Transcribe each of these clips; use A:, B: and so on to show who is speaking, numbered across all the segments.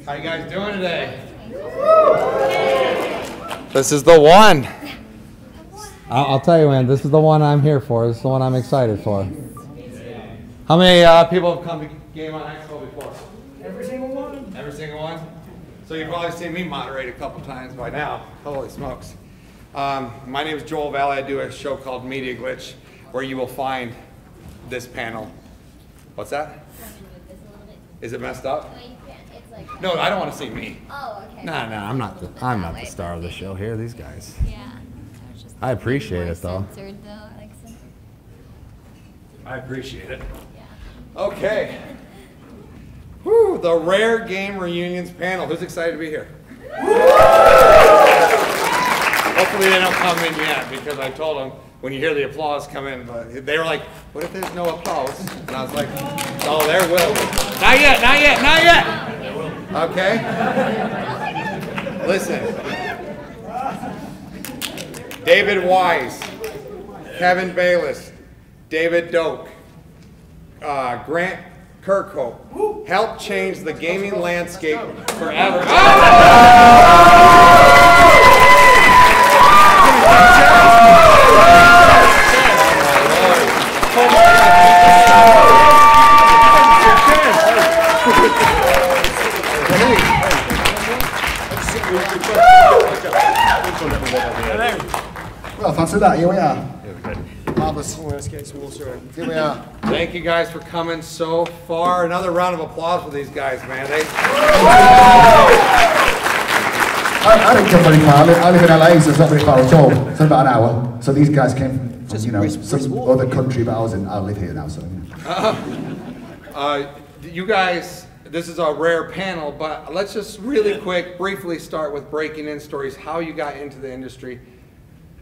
A: How you guys doing today? This is the one. I'll tell you, man, this is the one I'm here for. This is the one I'm excited for. How many people have come to Game on Expo before?
B: Every single one.
A: Every single one? So you've probably seen me moderate a couple times by now. Holy smokes. My name is Joel Valley. I do a show called Media Glitch, where you will find this panel. What's that? Is it messed up? No, I don't want to see me.
C: Oh, okay.
A: No, I'm not the star of the show here. These guys.
C: Yeah.
A: I appreciate it though.
B: I appreciate it.
C: Yeah.
A: Okay. Whew, the Rare Game Reunions panel. Who's excited to be here? Hopefully they don't come in yet, because I told them when you hear the applause come in, but they were like, what if there's no applause? And I was like, oh, there will be. Not yet, not yet, not yet. Okay? Listen. David Wise, Kevin Bayless, David Doak, Grant Kirkhope helped change the gaming landscape forever.
D: Well, fancy that. Here we are.
B: Marvelous. Let's get some water in.
D: Here we are.
A: Thank you guys for coming so far. Another round of applause for these guys, man.
D: I didn't come very far. I live in LA, so it's not very far at all. It's about an hour. So these guys came from, you know, some other country, but I live here now, so.
A: You guys, this is a rare panel, but let's just really quick, briefly start with breaking in stories, how you got into the industry,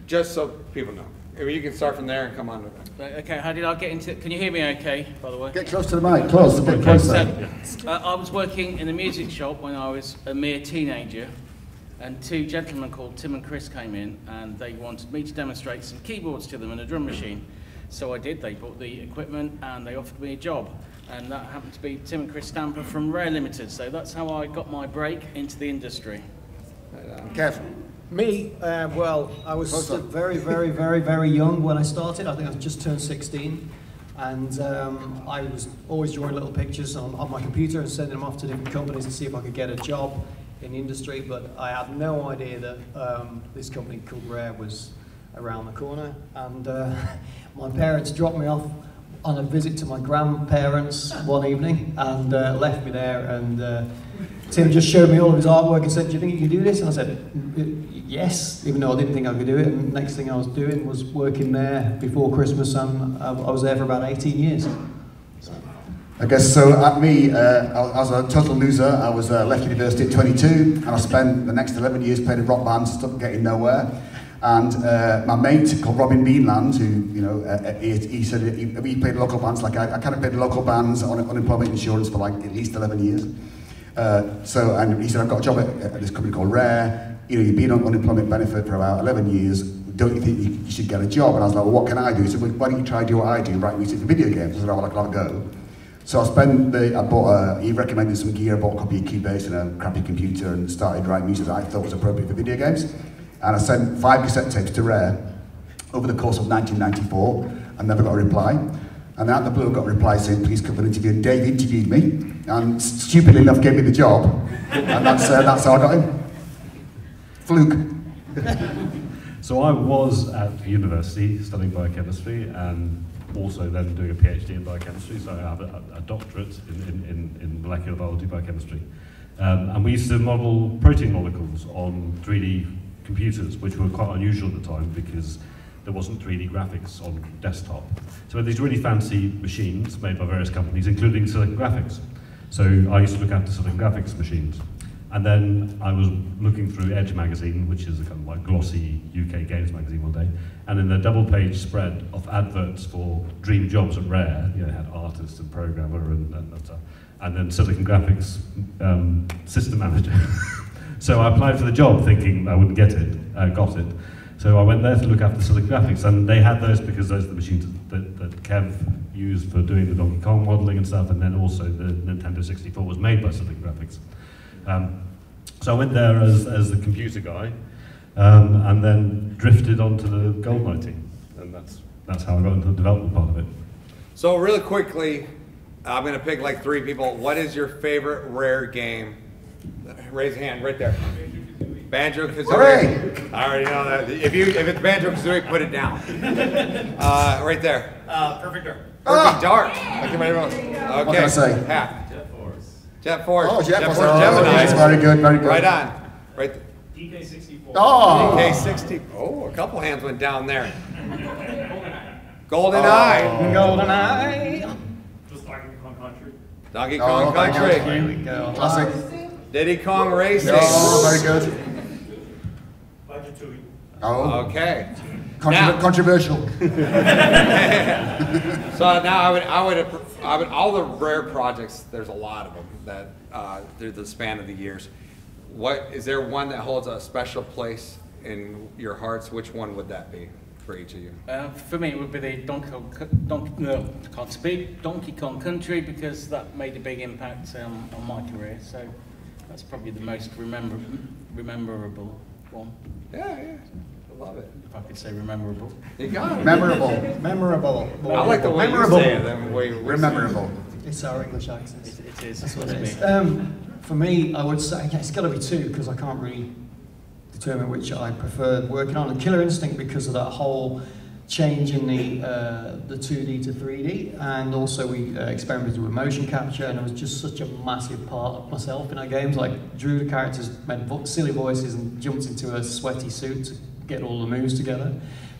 A: just so people know. I mean, you can start from there and come on with that.
E: Okay, how did I get into it? Can you hear me okay, by the way?
D: Get close to the mic, close, a bit closer.
E: So, I was working in a music shop when I was a mere teenager, and two gentlemen called Tim and Chris came in, and they wanted me to demonstrate some keyboards to them and a drum machine. So I did. They bought the equipment and they offered me a job. And that happened to be Tim and Chris Stamper from Rare Limited. So that's how I got my break into the industry.
D: Kev.
B: Me, well, I was still very young when I started. I think I just turned 16. And I was always drawing little pictures on my computer and sending them off to different companies to see if I could get a job in the industry. But I had no idea that this company called Rare was around the corner. And my parents dropped me off on a visit to my grandparents one evening and left me there, and Tim just showed me all of his artwork and said, do you think you can do this? And I said, yes, even though I didn't think I could do it. And the next thing I was doing was working there before Christmas, and I was there for about 18 years.
D: I guess so. At me, I was a total loser. I was left university at 22, and I spent the next 11 years playing in rock bands, stuck getting nowhere. And my mate called Robin Beanland, who, you know, he said he played local bands. Like I kind of played local bands on unemployment insurance for like at least 11 years. And he said, I've got a job at this company called Rare. You know, you've been on unemployment benefit for about 11 years. Don't you think you should get a job? And I was like, well, what can I do? He said, well, why don't you try to do what I do, write music for video games? I said, well, I'll go. So he recommended some gear, I bought a copy of Cubase and a crappy computer and started writing music that I thought was appropriate for video games. And I sent 5 cassette tapes to Rare over the course of 1994 and never got a reply. And out of the blue I got a reply saying, please come for an interview. And Dave interviewed me and stupidly enough gave me the job. And that's how I got in. Fluke.
F: So I was at university studying biochemistry and also then doing a PhD in biochemistry. So I have a doctorate in molecular biology, biochemistry. And we used to model protein molecules on 3D computers, which were quite unusual at the time because there wasn't 3D graphics on desktop. So we had these really fancy machines made by various companies, including Silicon Graphics. So I used to look after Silicon Graphics machines. And then I was looking through Edge magazine, which is a kind of like glossy UK games magazine one day, and in the double-page spread of adverts for dream jobs at Rare, you know, it had artist and programmer and then Silicon Graphics system manager. So I applied for the job thinking I wouldn't get it, got it. So I went there to look after Silicon Graphics, and they had those because those are the machines that Kev used for doing the Donkey Kong modeling and stuff, and then also the Nintendo 64 was made by Silicon Graphics. So I went there as the computer guy, and then drifted onto the GoldenEye team, and that's how I got into the development part of it.
A: So really quickly, I'm going to pick like 3 people. What is your favorite Rare game? Raise a hand right there. Banjo-Kazooie. I already know that. If it's Banjo-Kazooie, put it down. Right there.
C: Perfect Dark.
A: Perfect Dark. Like everybody else. Okay.
D: What can I say?
A: Pat.
D: Jet Force.
A: Oh, Jet Force
D: Oh,
A: Gemini.
D: that's very good, very good.
A: Right on. Right there.
C: DK64.
D: Oh!
A: DK60. Oh, a couple hands went down there. GoldenEye.
B: GoldenEye.
C: Just Donkey Kong Country.
A: Donkey Kong
D: very
A: Country.
D: good.
B: Here we go.
D: Classic.
A: Diddy Kong Racing.
D: Oh, very good.
C: Banjo-Tooie.
D: Oh,
A: Okay.
D: controversial.
A: So now I would all the Rare projects. There's a lot of them that through the span of the years. What is there one that holds a special place in your hearts? Which one would that be for each of you?
E: For me, it would be the Donkey Kong Country, because that made a big impact on my career. So that's probably the most rememberable one.
A: Yeah. I love it.
E: If I could say rememberable.
A: You got it.
D: Memorable.
B: Memorable.
A: I like the way
B: Memorable.
A: you say it. The way we
D: Rememberable.
B: It's our English accent.
E: It is.
B: That's what
E: It's
B: it is.
E: me.
B: For me, I would say it's got to be 2 because I can't really determine which I preferred working on. And Killer Instinct because of that whole change in the 2D to 3D, and also we experimented with motion capture, and it was just such a massive part of myself in our games. Like drew the characters, made silly voices, and jumped into a sweaty suit to get all the moves together.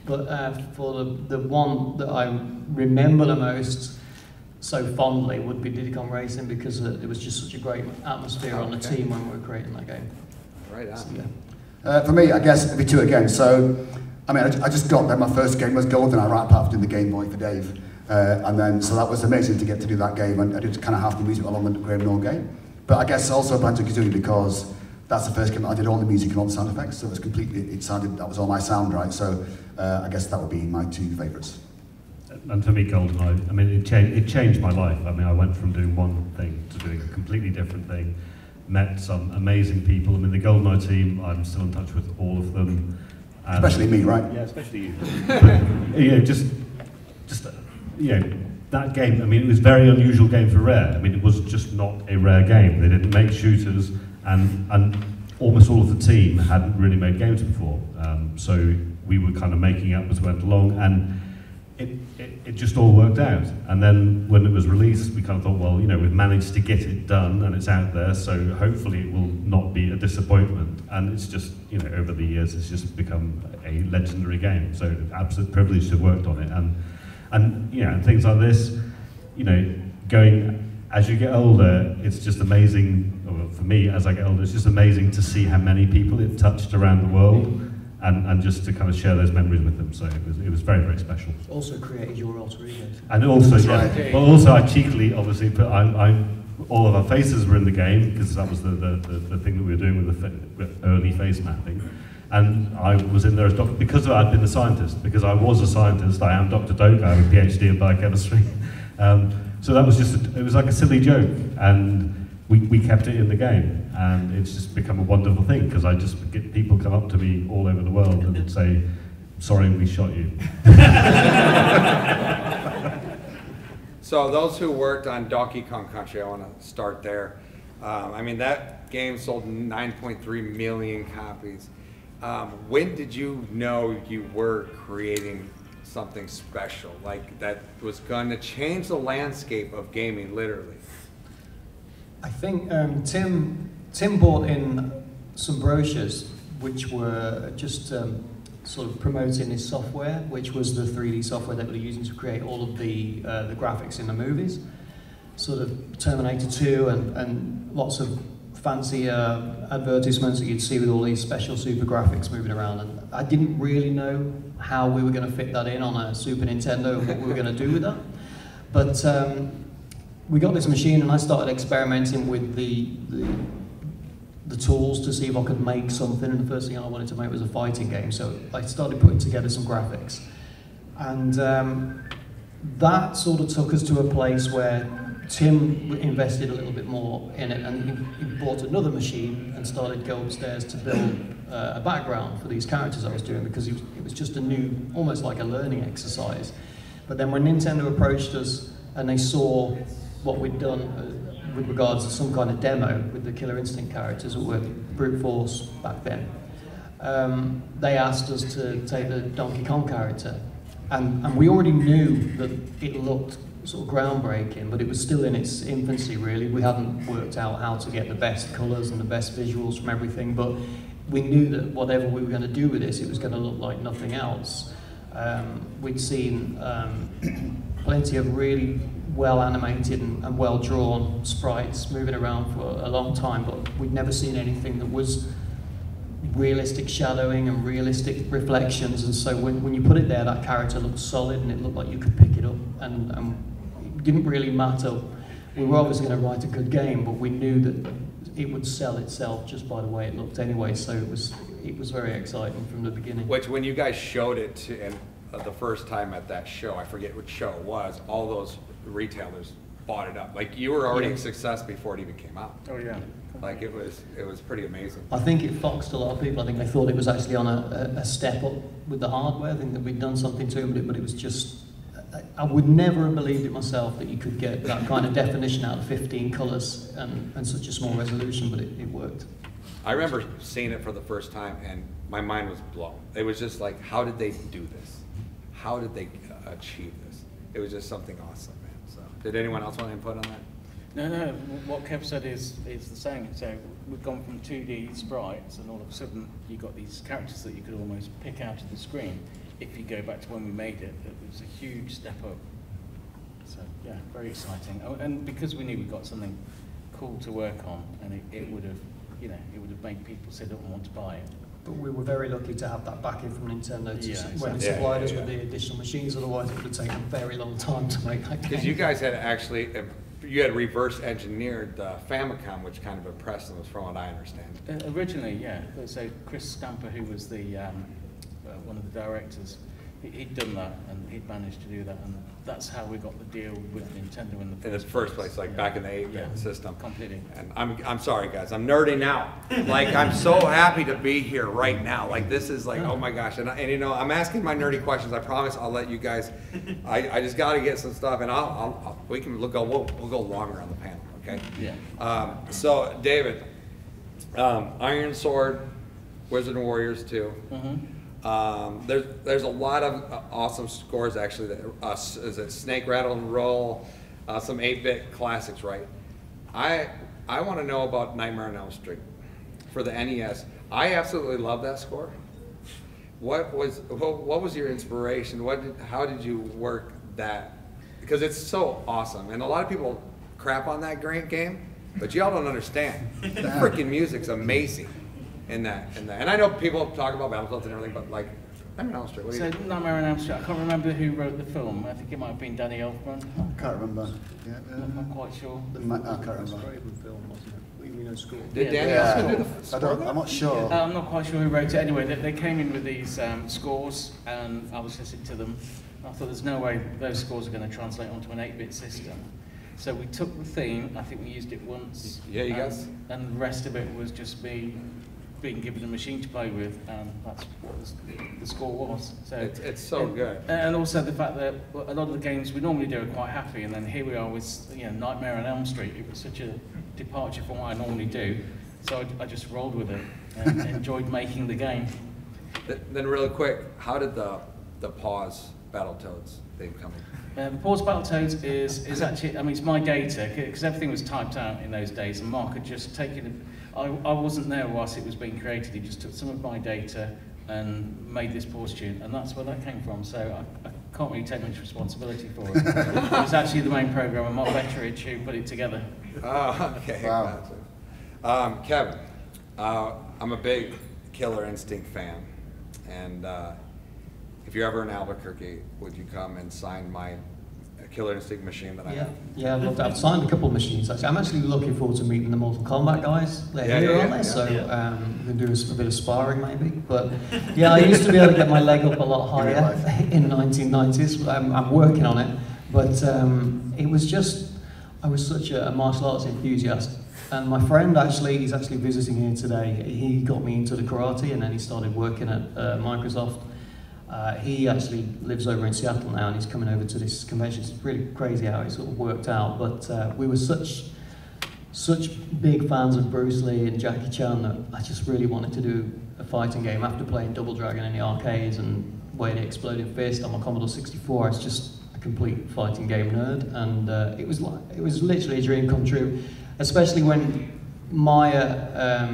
B: But for the one that I remember the most so fondly would be Diddy Kong Racing, because it was just such a great atmosphere on the team when we were creating that game.
A: Right on.
B: So, yeah.
D: For me, I guess it'd be 2 again. So, I mean, I just got there. My first game was GoldenEye, right apart from doing the Game Boy for Dave. And then, so that was amazing to get to do that game. And I did kind of half the music along the Graham Norton game. But I guess also Banjo-Kazooie because that's the first game I did all the music and all the sound effects. So it was completely, that was all my sound, right? So I guess that would be my 2 favourites.
F: And for me, GoldenEye, I mean, it changed my life. I mean, I went from doing one thing to doing a completely different thing. Met some amazing people. I mean, the GoldenEye team, I'm still in touch with all of them. And
D: Especially me, right?
F: Yeah, especially you. But, you know, just you know, that game, I mean, it was a very unusual game for Rare. I mean, it was just not a Rare game. They didn't make shooters, and almost all of the team hadn't really made games before. So we were kind of making up as we went along, and it just all worked out. And then when it was released, we kind of thought, well, you know, we've managed to get it done and it's out there, so hopefully it will not be a disappointment. And it's just, you know, over the years, it's just become a legendary game. So absolute privilege to have worked on it. And you know, and things like this, you know, going, as you get older, it's just amazing, or for me, as I get older, it's just amazing to see how many people it touched around the world. And just to kind of share those memories with them, so it was very, very special.
B: Also created your alter ego.
F: And also,
D: That's
F: yeah, well, also I cheekily, obviously, put all of our faces were in the game because that was the thing that we were doing with the early face mapping, and I was in there as Doctor because I'd been a scientist. Because I was a scientist, I am Dr. Doak. I have a PhD in biochemistry. So that was it was like a silly joke, and we kept it in the game, and it's just become a wonderful thing because I just get people come up to me all over the world and say, sorry, we shot you.
A: So those who worked on Donkey Kong Country, I want to start there. I mean, that game sold 9.3 million copies. When did you know you were creating something special, like that was going to change the landscape of gaming, literally?
B: I think Tim brought in some brochures which were just sort of promoting his software, which was the 3D software that we were using to create all of the graphics in the movies. Sort of Terminator 2 and lots of fancy advertisements that you'd see with all these special super graphics moving around. And I didn't really know how we were going to fit that in on a Super Nintendo and what we were going to do with that. But we got this machine and I started experimenting with the tools to see if I could make something, and the first thing I wanted to make was a fighting game, so I started putting together some graphics. And that sort of took us to a place where Tim invested a little bit more in it, and he bought another machine and started to go upstairs to build a background for these characters I was doing, because it was just a new, almost like a learning exercise. But then when Nintendo approached us and they saw what we'd done with regards to some kind of demo with the Killer Instinct characters that were brute force back then, they asked us to take the Donkey Kong character. And we already knew that it looked sort of groundbreaking, but it was still in its infancy, really. We hadn't worked out how to get the best colours and the best visuals from everything, but we knew that whatever we were going to do with this, it was going to look like nothing else. We'd seen plenty of really well animated and well drawn sprites moving around for a long time, but we'd never seen anything that was realistic shadowing and realistic reflections. And so when you put it there, that character looked solid and it looked like you could pick it up, and it didn't really matter. We were obviously going to write a good game, but we knew that it would sell itself just by the way it looked anyway, so it was very exciting from the beginning.
A: Which, when you guys showed it to, the first time at that show, I forget which show it was, all those retailers bought it up. Like, you were already a success before it even came out.
E: Oh yeah.
A: Like, it was pretty amazing.
B: I think it foxed a lot of people. I think they thought it was actually on a step up with the hardware. I think that we'd done something to it, but it was just, I would never have believed it myself that you could get that kind of definition out of 15 colours and such a small resolution, but it worked.
A: I remember seeing it for the first time and my mind was blown. It was just like, how did they do this? How did they achieve this? It was just something awesome, man. So, did anyone else want to input on that?
E: No, what Kev said is the same. So we've gone from 2D sprites, and all of a sudden you got these characters that you could almost pick out of the screen. If you go back to when we made it, it was a huge step up. So yeah, very exciting. Oh, and because we knew we got something cool to work on, and it would have, it would have made people sit up and want to buy it.
B: But we were very lucky to have that backing from Nintendo when
E: exactly.
B: it supplied us with the additional machines. Otherwise, it would have taken a very long time to make that game.
A: Because you guys had actually, you had reverse engineered the Famicom, which kind of impressed them, from what I understand.
E: Originally, yeah. So Chris Stamper, who was the one of the directors, he'd done that, and he'd managed to do that, and that's how we got the deal with Nintendo in the first place.
A: Like back in the 8-bit system.
E: Completely.
A: And I'm sorry, guys, I'm nerding out. Like, I'm so happy to be here right now. Like, this is like, oh my gosh. And I'm asking my nerdy questions. I promise I'll let you guys. I just got to get some stuff, and we'll go longer on the panel, okay?
E: Yeah.
A: So David, Iron Sword, Wizard and Warriors 2.
E: Mm-hmm.
A: There's a lot of awesome scores actually. That is it Snake Rattle and Roll, some 8-bit classics, right? I want to know about Nightmare on Elm Street for the NES. I absolutely love that score. What was your inspiration? How did you work that? Because it's so awesome, and a lot of people crap on that great game, but y'all don't understand. The freaking music's amazing. In that. And I know people talk about Battletoads and everything, but like, Nightmare on Elm Street.
E: So Nightmare on Elm Street, I can't remember who wrote the film. I think it might have been Danny Elfman.
D: I can't remember. Yeah,
E: I'm not quite sure.
D: I can't remember.
B: It was a very good film, wasn't it? We know score.
A: Did Danny Elfman do the
D: I
A: score?
D: don't, I'm not sure.
E: I'm not quite sure who wrote it. Anyway, they came in with these scores, and I was listening to them. I thought there's no way those scores are going to translate onto an 8-bit system. So we took the theme, I think we used it once.
A: Yeah, you guys.
E: And the rest of it was just me being given a machine to play with, and that's what the score was. So
A: it's so good.
E: And also the fact that a lot of the games we normally do are quite happy, and then here we are with Nightmare on Elm Street. It was such a departure from what I normally do, so I just rolled with it and enjoyed making the game.
A: Then really quick, how did the Pause Battletoads thing come in?
E: The Pause Battletoads is actually, I mean, it's my data, because everything was typed out in those days, and Mark had just taken it. I wasn't there whilst it was being created. He just took some of my data and made this pause tune, and that's where that came from. So I can't really take much responsibility for it. It was actually the main programmer, Mark Betteridge, who put it together.
A: Oh, okay.
D: Wow.
A: Gotcha. Kevin, I'm a big Killer Instinct fan, and if you're ever in Albuquerque, would you come and sign my Killer Instinct machine that I have?
B: Yeah, I'd love to. I've signed a couple of machines actually. I'm actually looking forward to meeting the Mortal Kombat guys. They're here, aren't they? So we can do a bit of sparring maybe. But yeah, I used to be able to get my leg up a lot higher in the 1990s. I'm working on it. But it was just, I was such a martial arts enthusiast, and my friend he's actually visiting here today. He got me into the karate, and then he started working at Microsoft. He actually lives over in Seattle now, and he's coming over to this convention. It's really crazy how it sort of worked out, but we were such big fans of Bruce Lee and Jackie Chan that I just really wanted to do a fighting game after playing Double Dragon in the arcades and Way the Exploding Fist on my Commodore 64. I was just a complete fighting game nerd, and it was literally a dream come true, especially when Maya,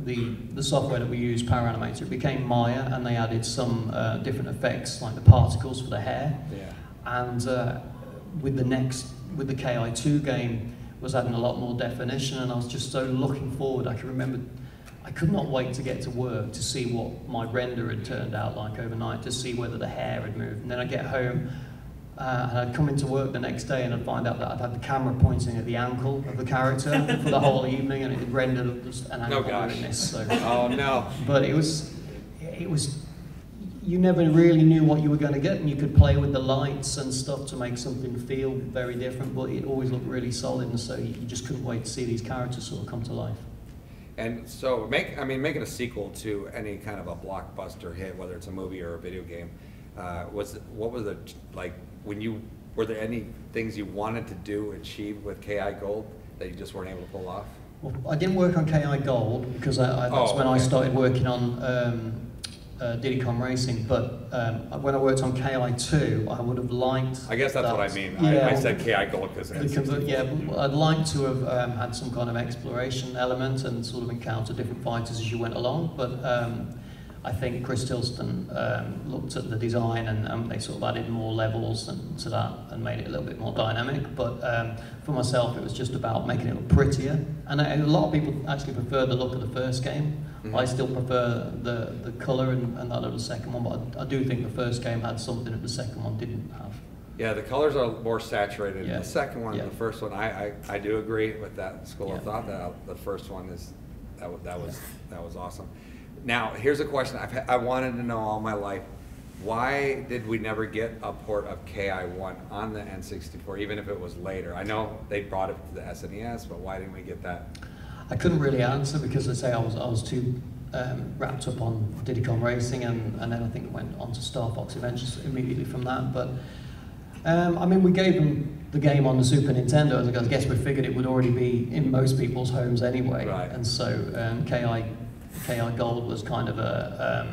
B: the software that we use, Power Animator, it became Maya, and they added some different effects like the particles for the hair.
A: Yeah.
B: And with the KI2 game, was adding a lot more definition, and I was just so looking forward. I can remember I could not wait to get to work to see what my render had turned out like overnight, to see whether the hair had moved. And then I'd get home and I'd come into work the next day and I'd find out that I'd had the camera pointing at the ankle of the character for the whole evening, and it had rendered an ankle doing this. So.
A: Oh no.
B: But it was, you never really knew what you were going to get, and you could play with the lights and stuff to make something feel very different, but it always looked really solid, and so you just couldn't wait to see these characters sort of come to life.
A: And so making a sequel to any kind of a blockbuster hit, whether it's a movie or a video game, what was it like were there any things you wanted to do, achieve with KI Gold that you just weren't able to pull off?
B: Well, I didn't work on KI Gold because that's when I started working on Diddy Kong Racing, but when I worked on KI2, I would have liked. I
A: guess that's what I mean.
B: Yeah,
A: I said KI Gold because
B: I'd like to have had some kind of exploration element and sort of encounter different fighters as you went along, but I think Chris Tilston looked at the design and they sort of added more levels to that and made it a little bit more dynamic. But for myself, it was just about making it look prettier. And a lot of people actually prefer the look of the first game. Mm-hmm. I still prefer the colour and that of the second one, but I do think the first game had something that the second one didn't have.
A: Yeah, the colors are more saturated.
B: Yeah.
A: The second one,
B: yeah.
A: The first one, I do agree with that school of thought. That the first one that was awesome. Now, here's a question I wanted to know all my life. Why did we never get a port of KI1 on the N64, even if it was later? I know they brought it to the SNES, but why didn't we get that? I
B: couldn't really answer because I was too wrapped up on Diddy Kong Racing, and then I think it went on to Star Fox eventually immediately from that. But I mean, we gave them the game on the Super Nintendo. I guess we figured it would already be in most people's homes anyway,
A: right.
B: And so KI Gold was kind of a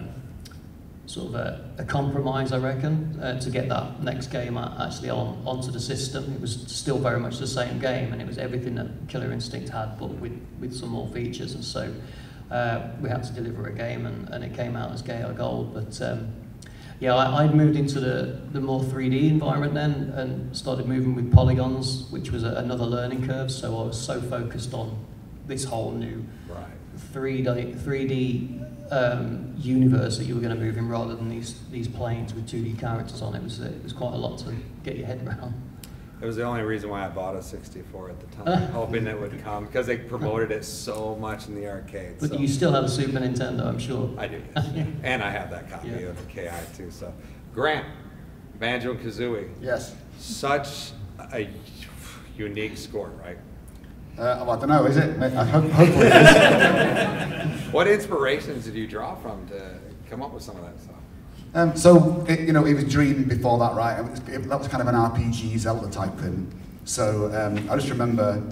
B: sort of a compromise, I reckon, to get that next game actually onto the system. It was still very much the same game, and it was everything that Killer Instinct had, but with some more features. And so we had to deliver a game, and it came out as KI Gold. But yeah, I'd moved into the more 3D environment then, and started moving with polygons, which was another learning curve. So I was so focused on this whole new 3D universe that you were going to move in, rather than these planes with 2D characters on. It was quite a lot to get your head around.
A: It was the only reason why I bought a 64 at the time, hoping it would come, because they promoted it so much in the arcades.
B: But you still have a Super Nintendo, I'm sure.
A: I do, yes. And I have that copy of the KI too. So, Grant, Banjo-Kazooie.
D: Yes.
A: Such a unique score, right?
D: Well, I don't know, is it? Hopefully it is.
A: What inspirations did you draw from to come up with some of that stuff?
D: It was Dream before that, right? That was kind of an RPG Zelda type thing. So I just remember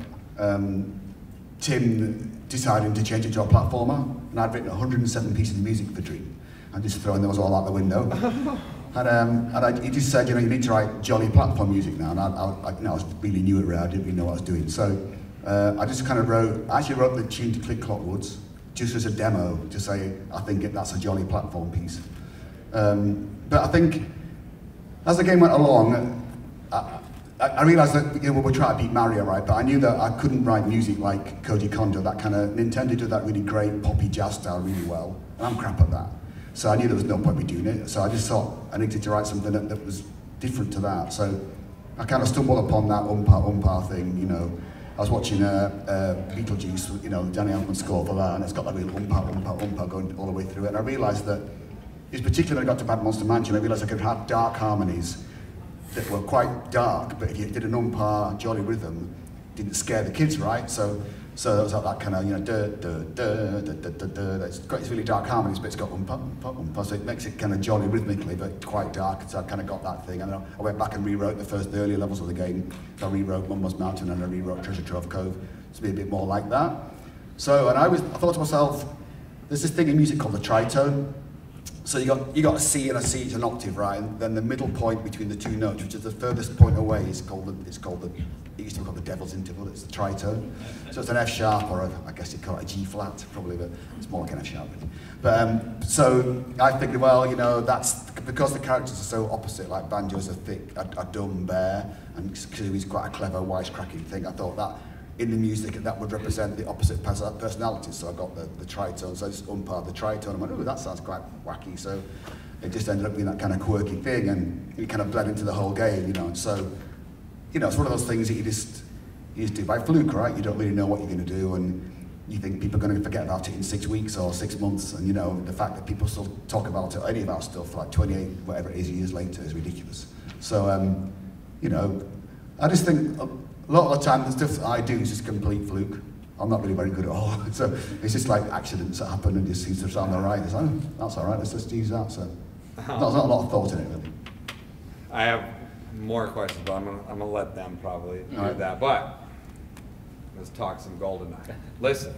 D: Tim deciding to change it to a platformer, and I'd written 107 pieces of music for Dream, and just throwing those all out the window. He just said, you need to write jolly platform music now, and I was really new at Rare, I didn't really know what I was doing. So I just kind of I wrote the tune to Click Clock Woods, just as a demo, to say, I think that's a jolly platform piece. But I think, as the game went along, I realised that we're trying to beat Mario, right? But I knew that I couldn't write music like Koji Kondo, that kind of, Nintendo did that really great poppy jazz style really well, and I'm crap at that. So I knew there was no point in me doing it, so I just thought I needed to write something that was different to that. So I kind of stumbled upon that umpah thing, I was watching Beetlejuice, Danny Elfman score for that, and it's got that real umpah going all the way through it, and I realised that, it's particularly when I got to Bad Monster Mansion, I realised I could have dark harmonies that were quite dark, but if you did an umpah jolly rhythm, didn't scare the kids, right? So there was like that kind of, you know, it's really dark harmonies, but it's got umpa, so it makes it kind of jolly rhythmically, but quite dark. So I kind of got that thing. And then I went back and rewrote the earlier levels of the game. So I rewrote Mumbo's Mountain and I rewrote Treasure Trove Cove to be a bit more like that. So, and I thought to myself, there's this thing in music called the tritone. So you got a C and a C, it's an octave, right? And then the middle point between the two notes, which is the furthest point away, it used to be called the devil's interval, it's the tritone. So it's an F sharp, or I guess you'd call it a G flat, probably, but it's more like an F sharp. But so I figured, well, you know, that's because the characters are so opposite, like Banjo's a dumb bear, and he's quite a clever, wisecracking thing. I thought that in the music that would represent the opposite personalities, so I got the tritone, so I just umpa the tritone, and I went, oh, that sounds quite wacky, so it just ended up being that kind of quirky thing, and it kind of bled into the whole game, you know, and so, you know, it's one of those things that you just do by fluke, right? You don't really know what you're going to do, and you think people are going to forget about it in 6 weeks or 6 months, and you know, the fact that people still talk about it, any of our stuff, like 28, whatever it is, years later is ridiculous. So, you know, I just think, a lot of the time, the stuff that I do is just complete fluke. I'm not really very good at all. So it's just like accidents that happen and just seems to sound all right. It's like, oh, that's all right, let's just use that. So there's not a lot of thought in it, really.
A: I have more questions, but I'm gonna let them probably do that. But let's talk some GoldenEye. Listen,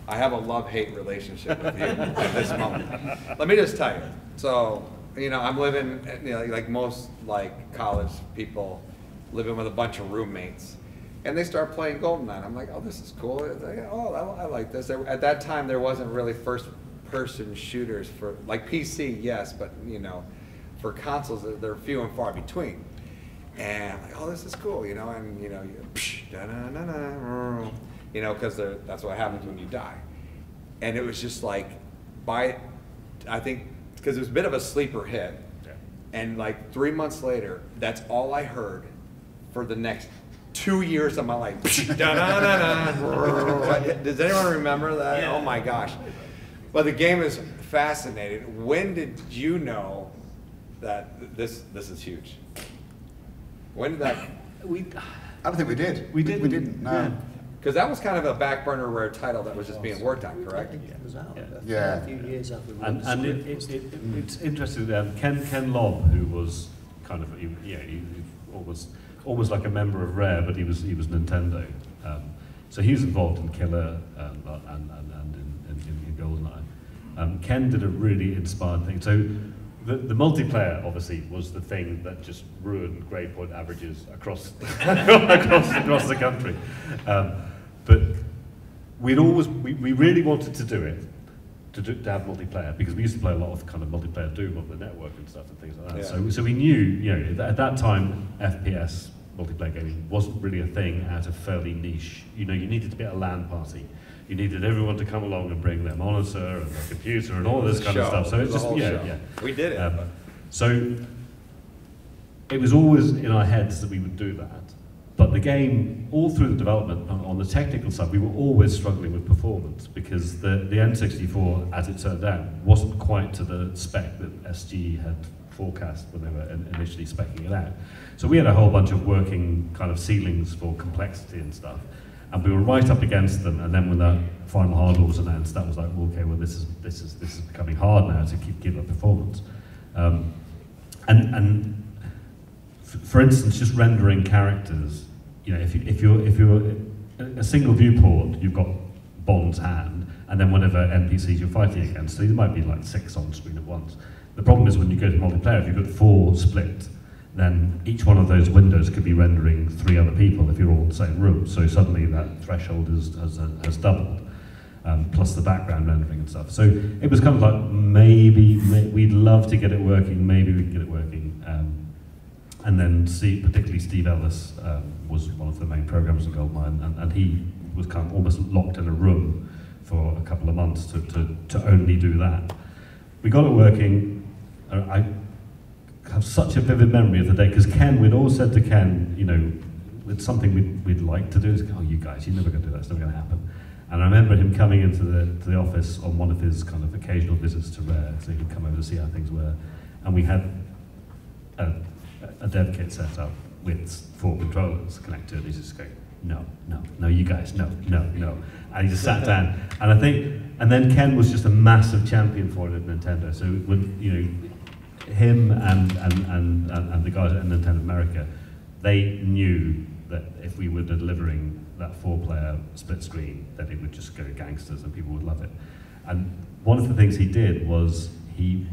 A: I have a love-hate relationship with you at this moment. Let me just tell you. So, you know, I'm living, you know, like most like college people, living with a bunch of roommates, and they start playing GoldenEye. I'm like, oh, this is cool. Oh, I like this. At that time, there wasn't really first-person shooters for, like PC, yes, but you know, for consoles, they're few and far between. And I'm like, oh, this is cool, you know, and you know, you know, because that's what happens when you die. And it was just like, I think, because it was a bit of a sleeper hit, and like 3 months later, that's all I heard for the next 2 years of my life. Does anyone remember that? Yeah. Oh my gosh. Well, the game is fascinating. When did you know that this is huge? When did that?
D: I don't think we did. We didn't. No.
A: Because that was kind of a back burner rare title that was just being worked on, correct?
B: I think it was out
D: a
B: few years after.
F: And it's interesting that Ken Lobb, who was kind of he almost like a member of Rare, but he was Nintendo. So he was involved in Killer and in GoldenEye. Ken did a really inspired thing. So the multiplayer obviously was the thing that just ruined grade point averages across across the country. But we really wanted to do it. To have multiplayer, because we used to play a lot of kind of multiplayer Doom on the network and stuff and things like that. Yeah. So we knew, you know, at that time, FPS multiplayer gaming wasn't really a thing out of fairly niche. You know, you needed to be at a LAN party. You needed everyone to come along and bring their monitor and their computer and all this kind of stuff. So it's just, yeah.
A: We did it.
F: So it was always in our heads that we would do that. But the game, all through the development, on the technical side, we were always struggling with performance because the N64, as it turned out, wasn't quite to the spec that SG had forecast when they were initially speccing it out. So we had a whole bunch of working kind of ceilings for complexity and stuff, and we were right up against them. And then when the final hardware was announced, that was like, well, okay, well this is becoming hard now to give a performance. And for instance, just rendering characters, you know, if you're a single viewport, you've got Bond's hand, and then whatever NPCs you're fighting against, so there might be like 6 on screen at once. The problem is when you go to multiplayer, if you've got 4 split, then each one of those windows could be rendering 3 other people if you're all in the same room. So suddenly that threshold has doubled, plus the background rendering and stuff. So it was kind of like, maybe we'd love to get it working, maybe we can get it working. And then particularly Steve Ellis was one of the main programmers in GoldenEye, and he was kind of almost locked in a room for a couple of months to only do that. We got it working. I have such a vivid memory of the day, because we'd always said to Ken, you know, it's something we'd like to do. It's, oh, you guys, you're never going to do that, it's never going to happen. And I remember him coming into the office on one of his kind of occasional visits to Rare, so he could come over to see how things were. And we had a dev kit set up with 4 controllers connected. He's just going, no, you guys, no. And he just sat down. And then Ken was just a massive champion for it at Nintendo. So when, you know, him and the guys at Nintendo America, they knew that if we were delivering that 4-player split screen, that it would just go gangsters and people would love it. And one of the things he did was he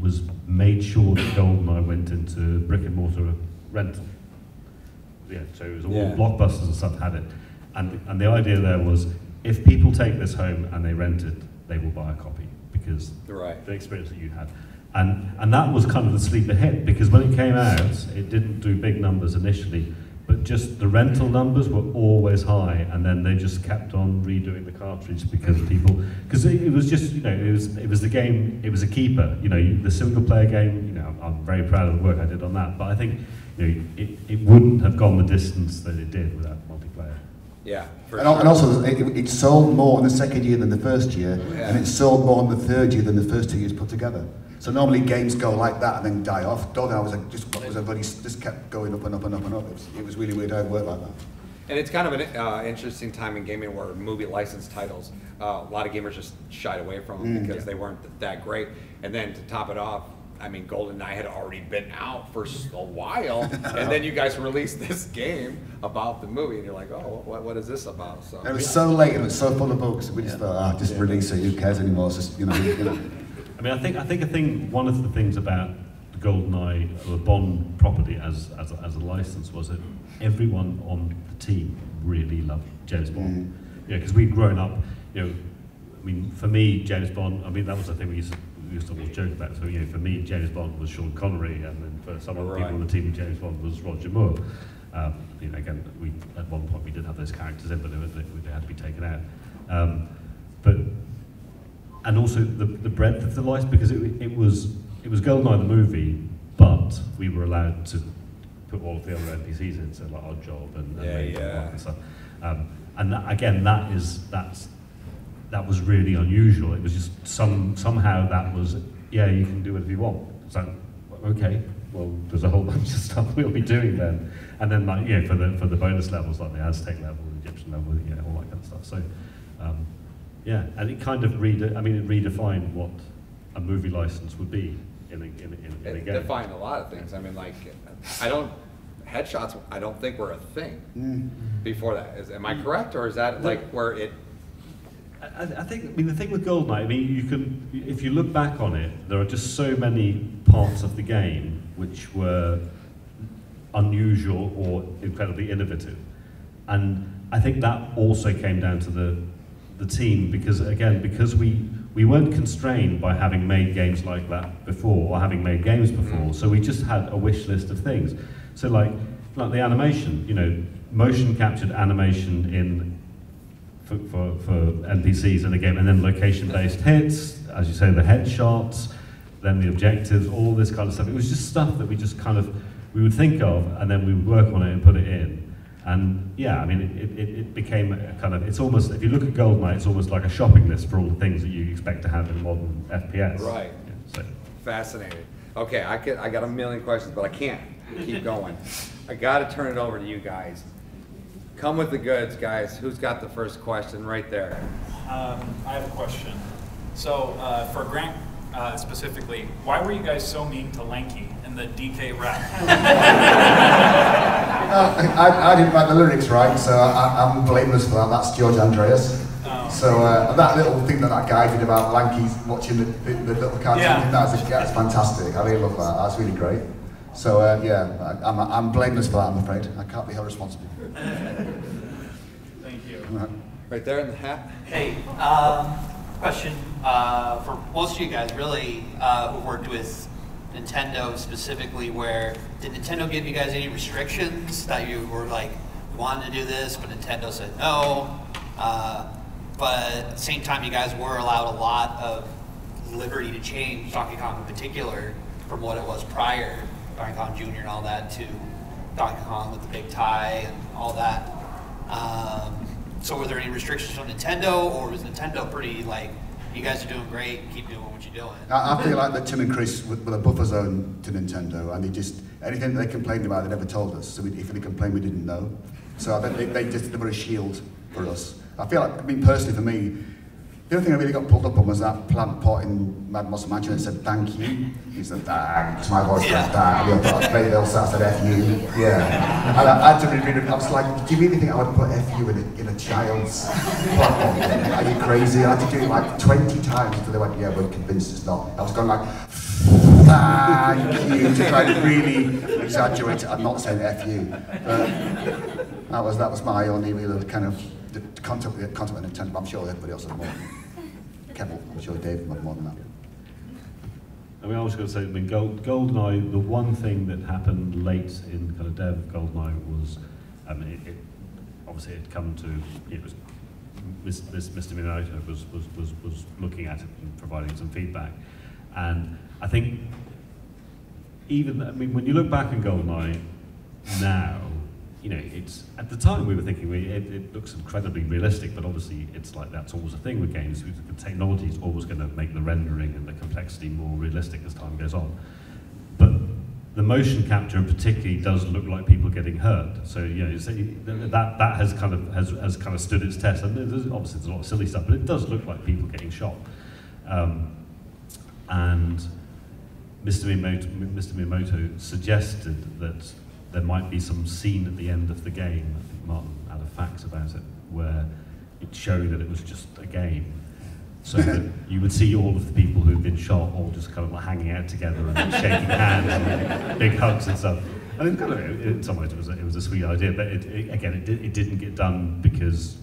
F: made sure that GoldenEye went into brick and mortar rental. Yeah, so it was all Blockbusters and stuff had it. And the idea there was, if people take this home and they rent it, they will buy a copy because the experience that you had. And that was kind of the sleeper hit, because when it came out, it didn't do big numbers initially, but just the rental numbers were always high, and then they just kept on redoing the cartridge because it was just, you know, it was the game, it was a keeper, you know, the single player game, you know, I'm very proud of the work I did on that, but I think, you know, it wouldn't have gone the distance that it did without multiplayer.
A: Yeah.
D: And also, it sold more in the second year than the first year, and it sold more in the third year than the first 2 years put together. So normally games go like that and then die off. GoldenEye just kept going up and up and up and up. It was really weird how it worked like that.
A: And it's kind of an interesting time in gaming where movie licensed titles, a lot of gamers just shied away from them because they weren't that great. And then to top it off, I mean, GoldenEye had already been out for a while, and then you guys released this game about the movie, and you're like, oh, what is this about? So
D: it was so late and it was so full of bugs. We just thought, just release it. Who cares anymore? It's just, you know.
F: I mean, I think one of the things about the GoldenEye or the Bond property as a license was that everyone on the team really loved James Bond. Yeah, because we'd grown up, you know. I mean, for me, James Bond. I mean, that was the thing we used to always joke about. So, you know, for me, James Bond was Sean Connery, and then for some other people on the team, James Bond was Roger Moore. You know, again, at one point we did have those characters in, but they had to be taken out. And also the breadth of the license, because it was GoldenEye the movie, but we were allowed to put all of the other NPCs in, so like Odd Job and stuff. And that, again, that was really unusual. It was just somehow that was, yeah, you can do whatever you want. So, okay, well, there's a whole bunch of stuff we'll be doing then. And then, like, you know, for the bonus levels, like the Aztec level, the Egyptian level, you know, all that kind of stuff. So, yeah, and it kind of redefined what a movie license would be in a game.
A: It defined a lot of things. I mean, like, headshots, I don't think were a thing before that. Am I correct, or is that like where it?
F: I think, I mean, the thing with GoldenEye, I mean, you can, if you look back on it, there are just so many parts of the game which were unusual or incredibly innovative. And I think that also came down to the team, because again, because we weren't constrained by having made games like that before, or having made games before, so we just had a wish list of things. So like the animation, you know, motion captured animation in for NPCs in the game, and then location-based hits, as you say, the headshots, then the objectives, all this kind of stuff. It was just stuff that we would think of, and then we would work on it and put it in. And yeah, I mean, it became a kind of, it's almost, if you look at GoldenEye, it's almost like a shopping list for all the things that you expect to have in a modern FPS.
A: Right.
F: Yeah, so.
A: Fascinating. Okay, I got a million questions, but I can't keep going. I got to turn it over to you guys. Come with the goods, guys. Who's got the first question right there?
G: I have a question. So for Grant specifically, why were you guys so mean to Lanky in the DK rap?
D: I didn't write the lyrics right, so I'm blameless for that. That's George Andreas. So that little thing that guy did about Lanky watching the little cartoon, that's fantastic. I really love that. That's really great. So yeah, I'm blameless for that, I'm afraid. I can't be held responsible.
G: Thank you.
A: Right there in the hat.
H: Hey, question for most of you guys, really, who worked with Nintendo specifically, did Nintendo give you guys any restrictions that you were like, wanted to do this, but Nintendo said no? But at the same time, you guys were allowed a lot of liberty to change Donkey Kong in particular from what it was prior, Donkey Kong Jr. and all that, to Donkey Kong with the big tie and all that. So were there any restrictions from Nintendo, or was Nintendo pretty like, you guys are doing great, keep doing what you're doing?
D: I feel like that Tim and Chris were a buffer zone to Nintendo, and anything that they complained about, they never told us. So if they complained, we didn't know. So I think they were a shield for us. I feel like, I mean, personally for me, the only thing I really got pulled up on was that plant pot in Mad Moss Mansion that said thank you. He said thanks, my voice said thank. Maybe they'll start said F you. Yeah. And I had to read it. I was like, do you really think I would put F you in a child's plant pot? Are you crazy? I had to do it like 20 times until they went, yeah, we're convinced it's not. I was going like, thank you, to try to really exaggerate it. I'm not saying F you. But that was my only real kind of contact with Nintendo. I'm sure everybody else has more. Kevin, I'm sure Dave had more than that.
F: I mean, I was going to say, I mean, GoldenEye, the one thing that happened late in kind of dev of GoldenEye was, obviously it had come to, it was, Mr. Minato was looking at it and providing some feedback. And I think, even, I mean, when you look back on GoldenEye now, you know, it's, at the time we were thinking, it looks incredibly realistic, but obviously it's like that's always a thing with games. The technology is always going to make the rendering and the complexity more realistic as time goes on. But the motion capture particularly does look like people getting hurt. So, you know, that has kind of stood its test. And obviously there's a lot of silly stuff, but it does look like people getting shot. And Mr. Miyamoto suggested that there might be some scene at the end of the game, I think Martin had a fax about it, where it showed that it was just a game. So that you would see all of the people who'd been shot all just kind of like hanging out together and shaking hands and big hugs and stuff. And it kind of, in some ways it was a sweet idea, but it didn't get done because,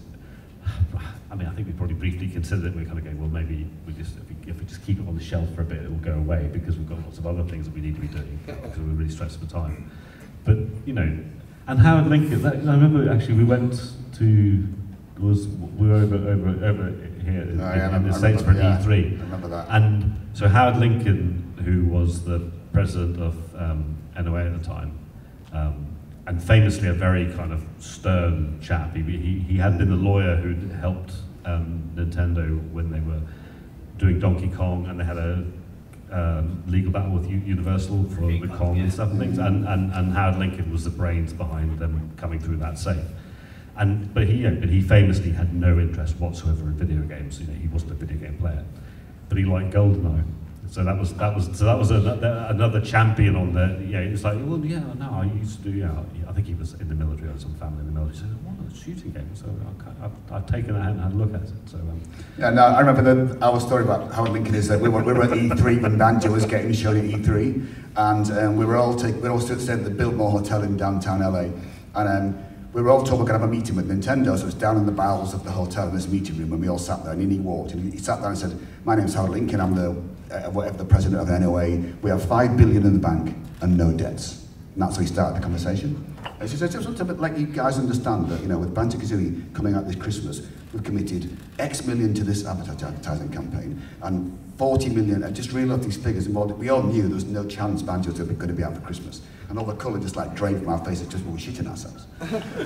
F: I mean, I think we probably briefly considered it. We're kind of going, well, maybe if we just keep it on the shelf for a bit, it will go away because we've got lots of other things that we need to be doing because we're really stressed for time. But, you know, and Howard Lincoln, I remember actually we were over here in the States for an E3.
D: I remember that.
F: And so Howard Lincoln, who was the president of NOA at the time, and famously a very kind of stern chap. He had been the lawyer who'd helped Nintendo when they were doing Donkey Kong, and they had a legal battle with Universal for the Kong and stuff and things, and Howard Lincoln was the brains behind them coming through that safe. But he famously had no interest whatsoever in video games. You know, he wasn't a video game player, but he liked GoldenEye. So that was another champion on the. Yeah, it's like, well, yeah, no, I used to do. Yeah, I think he was in the military or some family in the military. He said, "What a shooting game!" So I've taken that and had a look at it. So
D: yeah, no, I remember our story about Howard Lincoln is that we were at E3 when Banjo was getting shown at E3, and we were all staying at the Biltmore Hotel in downtown LA, and we were all told we're going to have a meeting with Nintendo, so it was down in the bowels of the hotel in this meeting room, and we all sat there, and in he walked, and he sat there and said, "My name's Howard Lincoln, I'm the president of NOA, we have $5 billion in the bank and no debts." And that's how he started the conversation. And she said, "It's a bit like you guys understand that, you know, with Banjo-Kazooie coming out this Christmas, we've committed X million to this advertising campaign, and 40 million, I just really love these figures, and we all knew there was no chance Banjo's going to be out for Christmas. And all the colour just like drained from our faces, just we were shitting ourselves."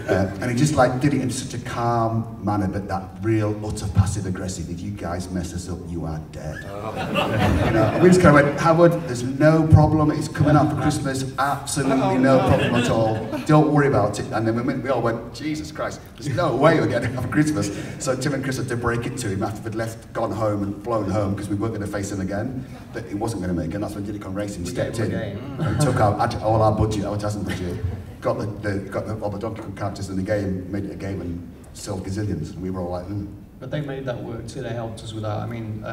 D: And he just like did it in such a calm manner, but that real utter passive aggressive, "If you guys mess us up, you are dead." You know, and we just kind of went, "Howard, there's no problem, it's coming out for Christmas, absolutely no problem at all, don't worry about it." And then we all went, "Jesus Christ, there's no way we're getting out for Christmas." So Tim and Chris had to break it to him after we'd gone home and flown home, because we weren't going to face him again, that he wasn't going to make it. And that's when Diddy Kong Racing stepped in and took all our budget, our advertising budget, got all the Donkey Kong characters in the game, made it a game and sold gazillions, and we were all like,
B: But they made that work too, they helped us with that. I mean,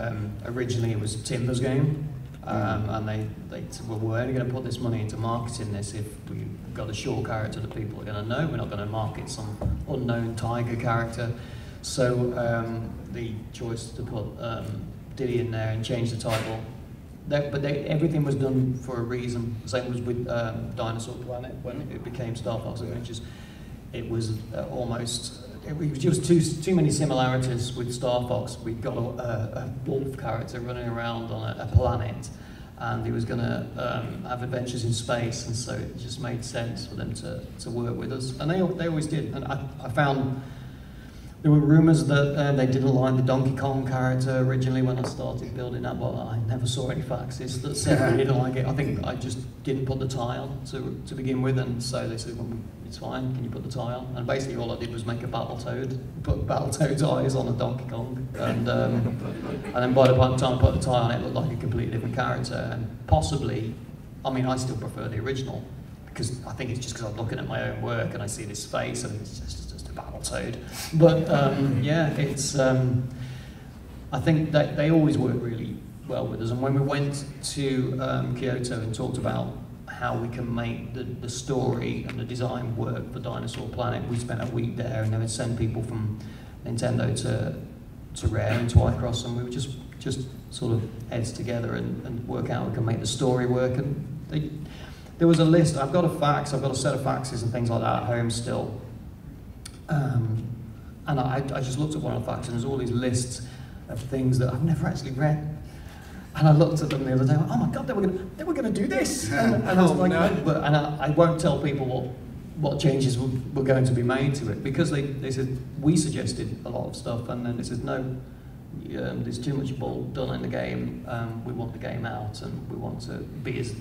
B: originally it was Timber's game, and they said, well, we're only going to put this money into marketing this if we've got a short character that people are going to know. We're not going to market some unknown tiger character. So the choice to put Diddy in there and change the title, everything was done for a reason. Same was with Dinosaur Planet when it became Star Fox Adventures. It was it was just too many similarities with Star Fox. We got a wolf character running around on a planet, and he was going to have adventures in space, and so it just made sense for them to work with us, and they always did. And I found There were rumours that they didn't like the Donkey Kong character originally when I started building that, but I never saw any faxes that said they didn't like it. I think I just didn't put the tile to begin with, and so they said, well, it's fine, can you put the tile? And basically all I did was make a Battletoad, put Battletoad's eyes on a Donkey Kong, and then by the time I put the tile on it, looked like a completely different character, and possibly, I mean, I still prefer the original, because I think it's just because I'm looking at my own work and I see this face and it's just a Battletoad. But yeah, it's, I think that they always work really well with us. And when we went to Kyoto and talked about how we can make the story and the design work for Dinosaur Planet, we spent a week there and then we'd send people from Nintendo to Rare and to iCross, and we would just sort of heads together and work out how we can make the story work. And there was a list. I've got a set of faxes and things like that at home still. And I just looked at one of the faxes, and there's all these lists of things that I've never actually read. And I looked at them the other day, oh my God, they were gonna do this. And I was like, no. But I won't tell people what changes were going to be made to it, because they said, we suggested a lot of stuff, and then they said, no, there's too much ball done in the game, we want the game out, and we want to be as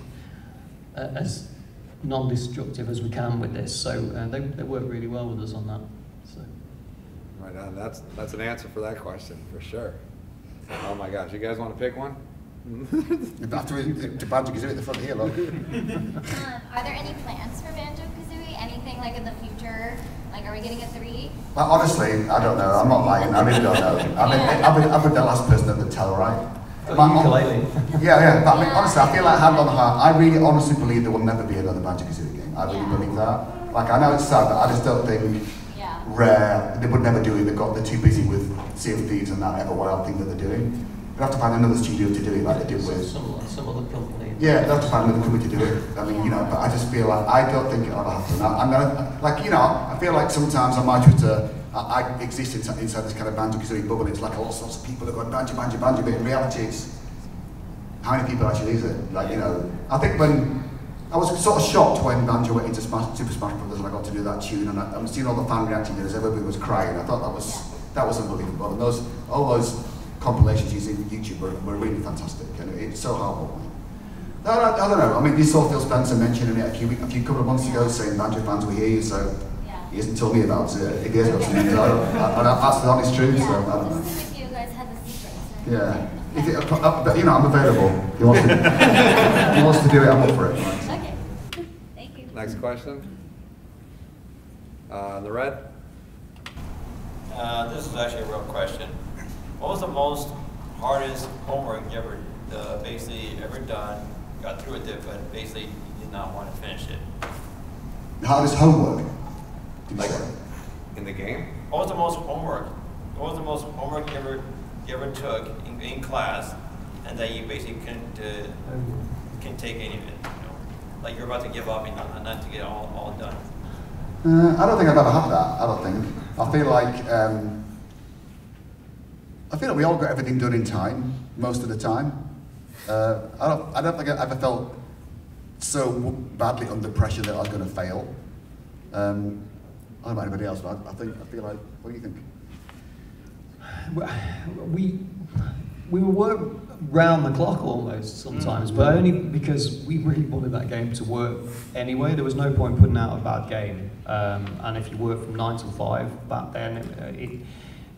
B: non-destructive as we can with this. So they work really well with us on that. So.
A: Right on, that's an answer for that question, for sure. Oh my gosh, you guys want to pick one?
D: After to Banjo-Kazooie at the front here, look.
I: Are there any plans for Banjo-Kazooie? Anything like in the future? Like, are we getting a 3?
D: Well, honestly, I don't know. I'm not lying. I really don't know. I've been the last person that would tell, right?
B: Ukulele.
D: Yeah. But I mean, honestly, I feel like hand on heart, I really honestly believe there will never be another Banjo-Kazooie game. I really believe that. Like, I know it's sad, but I just don't think Rare, they would never do it. They're too busy with Sea of Thieves and that Everwild thing that they're doing. They'd have to find another studio to do it like they did with
B: some other company.
D: Yeah, they'd have to find another company to do it. I mean, you know, but I just feel like I don't think it ought to happen. I'm gonna, like, you know, I feel like sometimes on my Twitter, I exist inside this kind of Banjo-Kazooie bubble. It's like all sorts of people are going Banjo, but in reality, it's how many people actually is it? Like, you know, I think when I was sort of shocked when Banjo went into Super Smash Brothers and I got to do that tune, and I'm seeing all the fan reacting videos, everybody was crying. I thought that was unbelievable. And all those compilations using YouTube were really fantastic, and it's so heartwarming. I don't know. I mean, you saw Phil Spencer mentioning it a couple of months ago, saying Banjo fans were here, so he hasn't told me about it. If he has got something to that's the honest truth. So I don't know.
I: If you guys had the secrets.
D: Yeah. But you know, I'm available. He wants to do it, I'm up for it.
I: Okay. Thank you.
A: Next question. The red?
J: This is actually a real question. What was the most hardest homework you ever done, got through with it, but basically did not want to finish it?
D: The hardest homework?
A: Like in the game?
J: What was the most homework you ever took in class, and that you basically couldn't take any of it? You know? Like you're about to give up and not to get all done.
D: I don't think I've ever had that. I don't think. I feel like we all got everything done in time most of the time. I don't think I ever felt so badly under pressure that I was going to fail. I don't know about anybody else, but I feel like. What do you think?
B: We would work round the clock almost sometimes, but only because we really wanted that game to work anyway. There was no point putting out a bad game, and if you worked from 9 till 5 back then,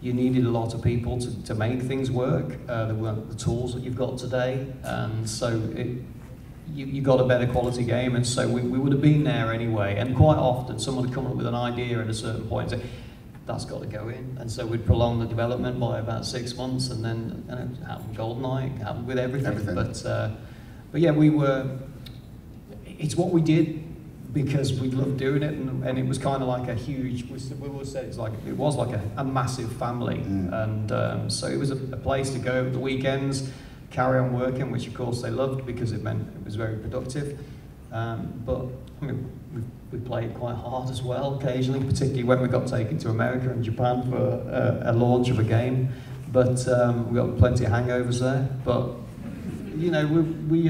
B: you needed a lot of people to make things work. There weren't the tools that you've got today, and so you got a better quality game, and so we would have been there anyway. And quite often someone would come up with an idea at a certain point and say, that's got to go in, and so we'd prolong the development by about 6 months, and then it happened with GoldenEye, it happened with everything. But yeah, it's what we did because we loved doing it, and it was kind of like a huge, we always said it was like a massive family, and so it was a place to go at the weekends, carry on working, which of course they loved because it meant it was very productive. But I mean, we played quite hard as well occasionally, particularly when we got taken to America and Japan for a launch of a game. But we got plenty of hangovers there. But you know, we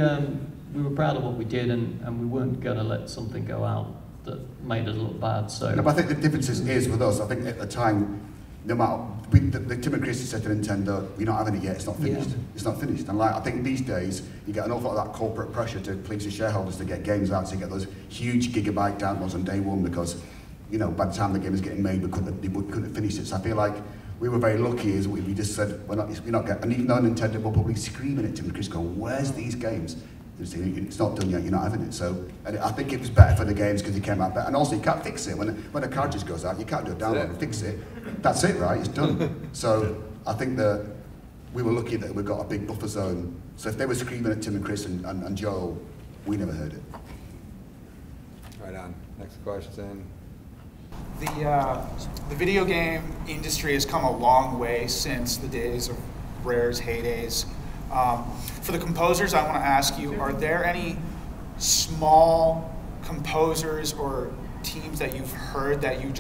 B: were proud of what we did, and we weren't going to let something go out that made us look bad. So.
D: No, but I think the difference is with us. I think at the time, no matter, the Tim and Chris said to Nintendo, we're not having it yet, it's not finished.
B: Yeah.
D: It's not finished. And like, I think these days, you get an awful lot of that corporate pressure to please the shareholders to get games out, so you get those huge gigabyte downloads on day one because, you know, by the time the game was getting made, we couldn't finish it. So I feel like we were very lucky as we just said, we're not getting, and even though Nintendo were probably screaming at Tim and Chris going, where's these games? It's not done yet, you're not having it. So and I think it was better for the games because they came out better. And also you can't fix it. When a cartridge goes out, you can't do a download and fix it. That's it, right? It's done. So I think that we were lucky that we got a big buffer zone. So if they were screaming at Tim and Chris and Joel, we never heard it.
A: Right on. Next question.
K: The video game industry has come a long way since the days of Rare's heydays. For the composers, I want to ask you, are there any small composers or teams that you've heard that you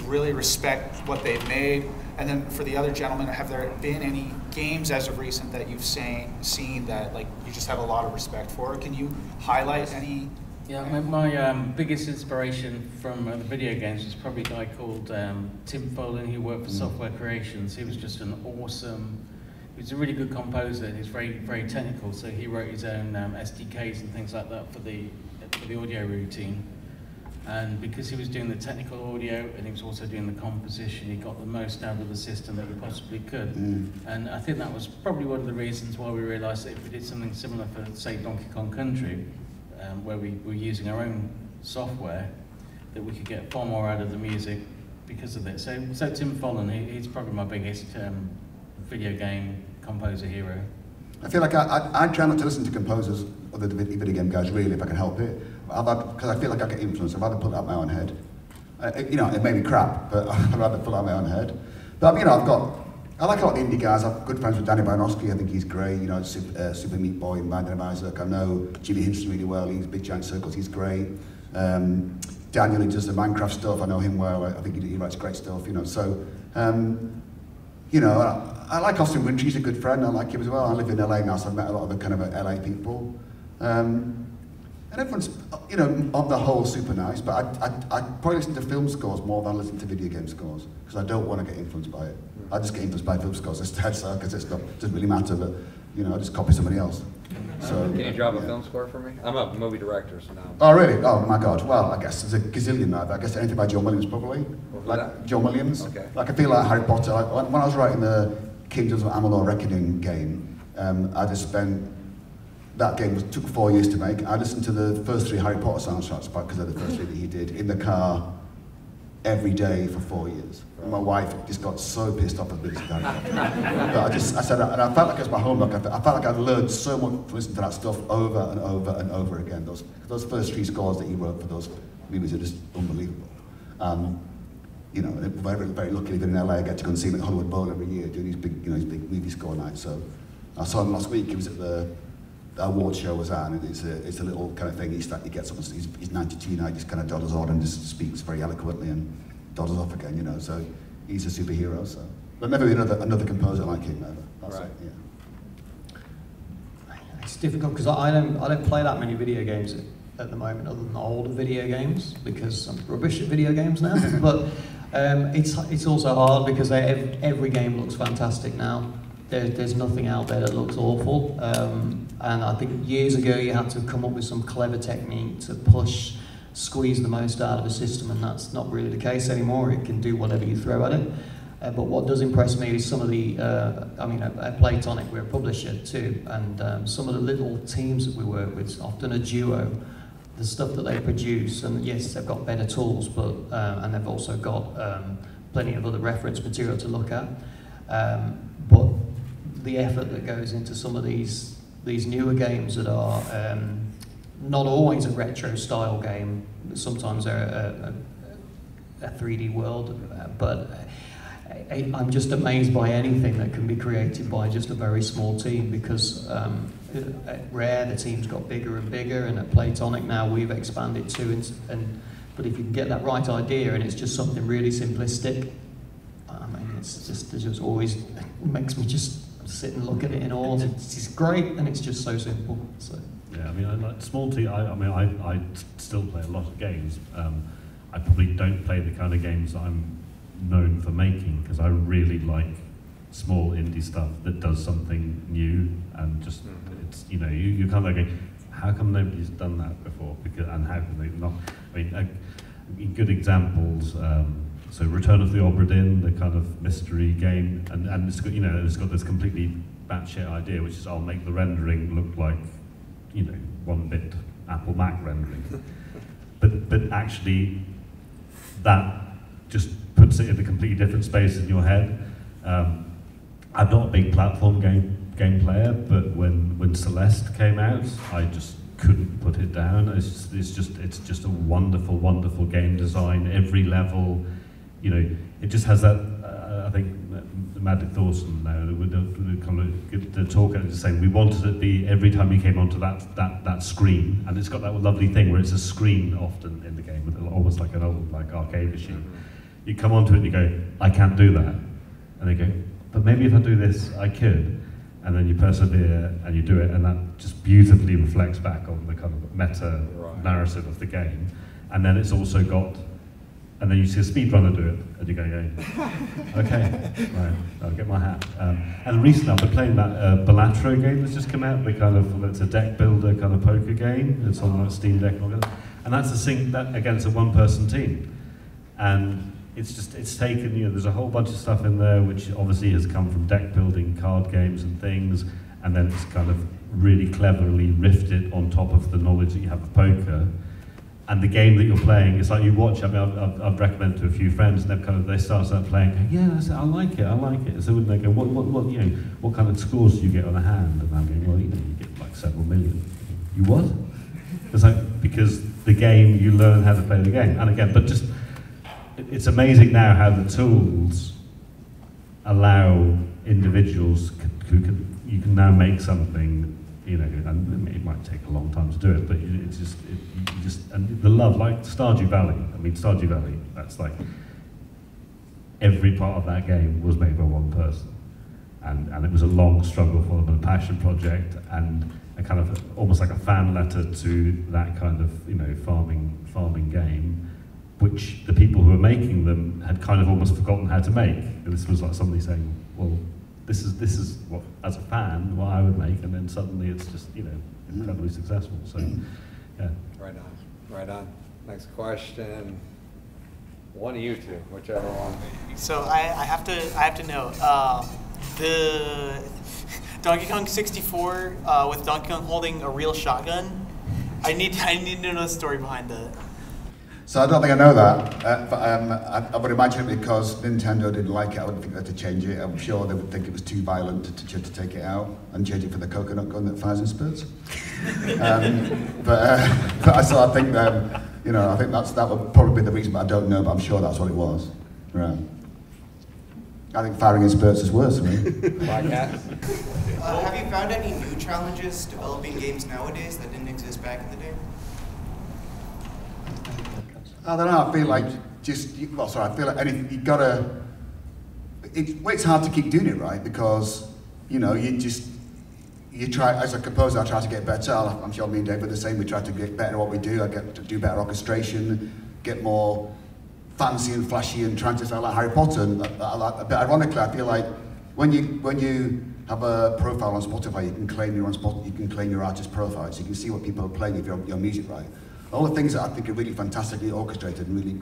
K: really respect what they've made? And then for the other gentlemen, have there been any games as of recent that you've seen that like you just have a lot of respect for? Can you highlight any?
E: Yeah, my biggest inspiration from the video games was probably a guy called Tim Follin, who worked for Software Creations. He was just an awesome, he was a really good composer. He's very, very technical, so he wrote his own SDKs and things like that for the audio routine. And because he was doing the technical audio and he was also doing the composition, he got the most out of the system that he possibly could. And I think that was probably one of the reasons why we realised that if we did something similar for, say, Donkey Kong Country, where we were using our own software, that we could get far more out of the music because of it. So Tim Follin, he's probably my biggest video game composer hero.
D: I feel like I try not to listen to composers, other video game guys, really, if I can help it. Because I feel like I get influenced. I'd rather put it out my own head. You know, it may be crap, but I'd rather put it out my own head. But you know, I like a lot of indie guys. I'm good friends with Danny Baranowski. I think he's great. You know, Super Meat Boy and Binding of Isaac. I know Jimmy Hinson really well. He's Big Giant Circles. He's great. Daniel, he does the Minecraft stuff. I know him well. I think he writes great stuff. You know, so you know, I like Austin Wintry. He's a good friend. I like him as well. I live in LA now, so I've met a lot of the kind of LA people. And everyone's, you know, on the whole, super nice, but I probably listen to film scores more than I listen to video game scores, because I don't want to get influenced by it. I just get influenced by film scores instead, so because it doesn't really matter, but, you know, I just copy somebody else. So,
A: can you drop a film score for me? I'm a movie director, so now.
D: Oh, really? Oh, my God. Well, I guess there's a gazillion now. I guess anything by John Williams, probably. Like John Williams. Okay. Like, I feel like Harry Potter. Like, when I was writing the Kingdoms of Amalur Reckoning game, I just spent. That game took 4 years to make. I listened to the first 3 Harry Potter soundtracks because they're the first 3 that he did in the car every day for 4 years. And my wife just got so pissed off at me. But I said, and I felt like it was my homework. I felt like I'd learned so much from listening to that stuff over and over and over again. Those first 3 scores that he wrote for those movies are just unbelievable. You know, very, very lucky living in LA. I get to go and see him at Hollywood Bowl every year doing his big, you know, his big movie score nights. So I saw him last week. He was at the award show was at, and it's a little kind of thing. He gets up, he's 92 now, he just kind of doddles on and just speaks very eloquently and doddles off again, you know, so he's a superhero, so. But never another composer like him, ever. That's right. It, yeah.
B: It's difficult because I don't play that many video games at the moment, other than older video games, because I'm rubbish at video games now. But it's also hard because every game looks fantastic now. There's nothing out there that looks awful, and I think years ago you had to come up with some clever technique to squeeze the most out of a system, and that's not really the case anymore. It can do whatever you throw at it. But what does impress me is some of the, I mean, at Playtonic we're a publisher too, and some of the little teams that we work with, often a duo, the stuff that they produce, and yes, they've got better tools, but and they've also got plenty of other reference material to look at. But the effort that goes into some of these newer games that are not always a retro style game, sometimes they're a 3D world, but I'm just amazed by anything that can be created by just a very small team, because at Rare the team's got bigger and bigger, and at Playtonic now we've expanded too, but if you can get that right idea and it's just something really simplistic, I mean, it just always makes me just sit and look at it in awe. It's great, and it's just so simple. So.
F: Yeah, I mean, like small team. I still play a lot of games. I probably don't play the kind of games that I'm known for making, because I really like small indie stuff that does something new, and just, it's, you know, you kind of like, how come nobody's done that before? Because, and how can they not? I mean, good examples, so Return of the Obra Dinn, the kind of mystery game, and it's got, you know, it's got this completely batshit idea, which is I'll make the rendering look like, you know, 1-bit Apple Mac rendering. but actually, that just puts it in a completely different space in your head. I'm not a big platform game player, but when Celeste came out, I just couldn't put it down. It's just a wonderful, wonderful game design. Every level, you know, it just has that. I think Magic Thorson now the talk and just saying we wanted it to be every time you came onto that screen, and it's got that lovely thing where it's a screen often in the game, almost like an old arcade machine. You come onto it and you go, I can't do that, and they go, but maybe if I do this, I could. And then you persevere and you do it, and that just beautifully reflects back on the kind of meta narrative of the game. And then it's also got, and then you see a speedrunner do it, and you go, okay, right, I'll get my hat. And recently I've been playing that Balatro game that's just come out, it's a deck builder kind of poker game. It's on like Steam Deck, and that's again, it's a one-person team. And it's taken, you know, there's a whole bunch of stuff in there which obviously has come from deck building, card games and things, and then it's kind of really cleverly riffed on top of the knowledge that you have of poker. And the game that you're playing, it's like you watch, I mean, I've recommended to a few friends, and they start playing, going, yeah, I like it. So when they go, what kind of scores do you get on a hand? And I'm going, well, you know, you get like several million. You what? It's like, because the game, you learn how to play the game. And again, but just, it's amazing now how the tools allow individuals you can now make something, you know, and it might take a long time to do it, but and the love, like Stardew Valley. I mean, Stardew Valley, that's like, every part of that game was made by one person. And it was a long struggle for them, and a passion project, and a kind of, almost like a fan letter to that kind of, you know, farming game, which the people who were making them had kind of almost forgotten how to make. And this was like somebody saying, well, this is what, as a fan, what I would make, and then suddenly it's just, you know, incredibly successful. So, yeah.
A: Right on. Next question. One of you two, whichever one.
L: So I have to know, the Donkey Kong 64 with Donkey Kong holding a real shotgun. I need to know the story behind that.
D: So I don't think I know that, but I would imagine it because Nintendo didn't like it. I wouldn't think they had to change it. I'm sure they would think it was too violent to take it out and change it for the coconut gun that fires in spurts. So I think you know, I think that would probably be the reason, but I don't know. But I'm sure that's what it was. Right. I think firing in spurts is worse for me.
M: Have you found any new challenges developing games nowadays that didn't exist back in the day?
D: I don't know, I feel like I feel like anything, you gotta, it's hard to keep doing it right, because, you know, you try, as a composer, I try to get better. I'm sure me and Dave are the same, we try to get better at what we do. I get to do better orchestration, get more fancy and flashy and trying to sound like Harry Potter. But ironically, I feel like when you have a profile on Spotify, you can claim your artist profile, so you can see what people are playing if your music right. All the things that I think are really fantastically orchestrated and really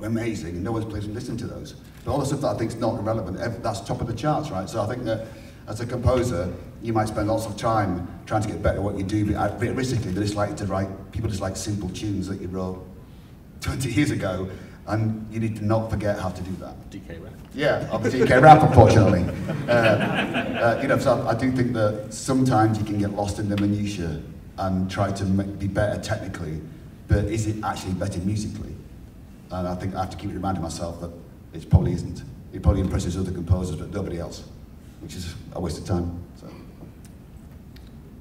D: amazing, and no one's played and listened to those. But all the stuff that I think is not relevant, that's top of the charts, right? So I think that as a composer, you might spend lots of time trying to get better at what you do, but realistically, people just like simple tunes that you wrote 20 years ago, and you need to not forget how to do that.
E: DK rap.
D: Yeah, obviously DK rap, unfortunately. You know, so I do think that sometimes you can get lost in the minutiae and try to be better technically, but is it actually better musically? And I think I have to keep reminding myself that it probably isn't. It probably impresses other composers, but nobody else, which is a waste of time. So.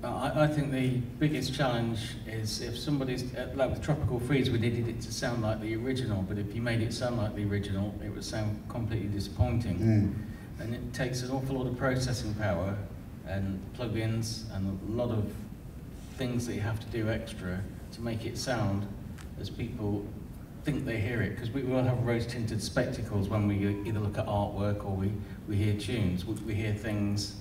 E: I think the biggest challenge is if somebody's, like with Tropical Freeze, we did it to sound like the original, but if you made it sound like the original, it would sound completely disappointing. And it takes an awful lot of processing power and plugins and a lot of things that you have to do extra to make it sound as people think they hear it, because we all have rose-tinted spectacles when we either look at artwork or we hear tunes. We hear things,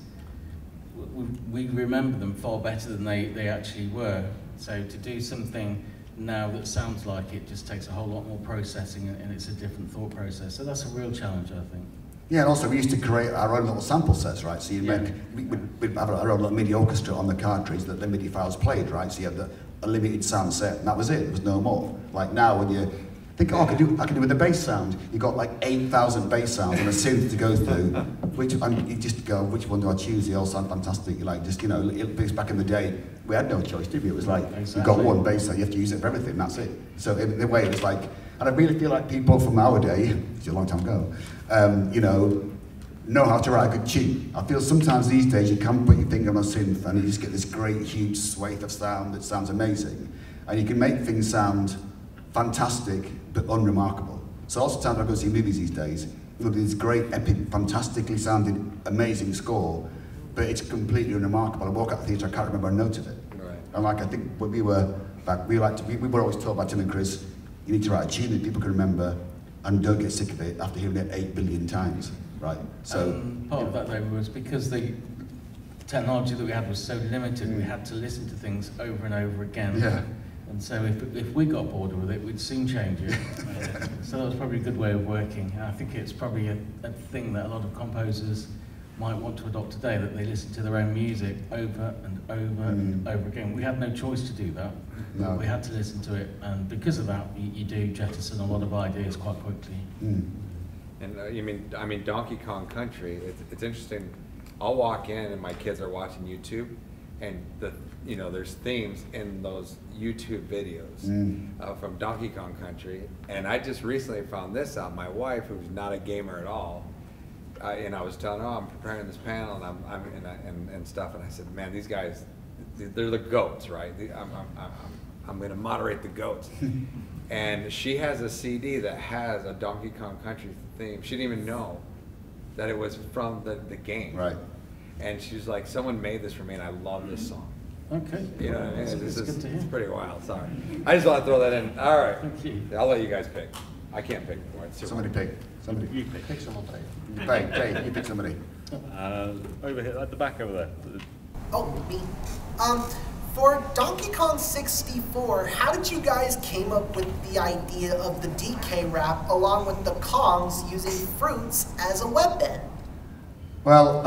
E: we remember them far better than they actually were. So to do something now that sounds like it just takes a whole lot more processing, and it's a different thought process. So that's a real challenge, I think.
D: Yeah, and also we used to create our own little sample sets, right? So we'd have our own little MIDI orchestra on the cartridge that the MIDI files played, right? So you had a limited sound set, and that was it. There was no more. Like now, when you think, oh, I can do with the bass sound. You got like 8,000 bass sounds and a synth to go through. And you just go, which one do I choose? They all sound fantastic. You like just, you know, because back in the day we had no choice, did we? It was like you got one bass sound, you have to use it for everything. That's it. So in a way, it was like, and I really feel like people from our day, it's a long time ago, you know how to write a good tune. I feel sometimes these days you can put your finger on a synth and you just get this great huge swathe of sound that sounds amazing, and you can make things sound fantastic but unremarkable. So lots of times I go see movies these days, look at this great, epic, fantastically sounding, amazing score, but it's completely unremarkable. I walk out the theatre, I can't remember a note of it. Right. And like I think when we were back, we were always told by Tim and Chris, you need to write a tune that people can remember and don't get sick of it after hearing it 8 billion times, right? So
E: part of that though was because the technology that we had was so limited, we had to listen to things over and over again.
D: Yeah.
E: And so if we got bored with it, we'd soon change it. So that was probably a good way of working. And I think it's probably a thing that a lot of composers might want to adopt today, that they listen to their own music over and over and over again. We had no choice to do that. No. We had to listen to it, and because of that, you do jettison a lot of ideas quite quickly.
A: And I mean, Donkey Kong Country. It's interesting. I'll walk in and my kids are watching YouTube, and there's themes in those YouTube videos from Donkey Kong Country. And I just recently found this out. My wife, who's not a gamer at all, and I was telling her, oh, I'm preparing this panel and stuff, and I said, man, these guys, they're the goats, right? I'm going to moderate the goats. And she has a CD that has a Donkey Kong Country theme. She didn't even know that it was from the game.
D: Right.
A: And she's like, someone made this for me, and I love this song.
E: Okay.
A: You know what I mean?
E: It's
A: pretty wild. Sorry. I just want to throw that in. All right.
E: Thank you.
A: I'll let you guys pick. I can't pick more.
D: Somebody pick. Somebody.
F: You pick.
B: Pick someone, Dave.
D: Dave, you pick somebody.
F: Over here, at the back over there.
N: Oh, me. For Donkey Kong 64, how did you guys came up with the idea of the DK rap along with the Kongs using fruits as a weapon?
D: Well,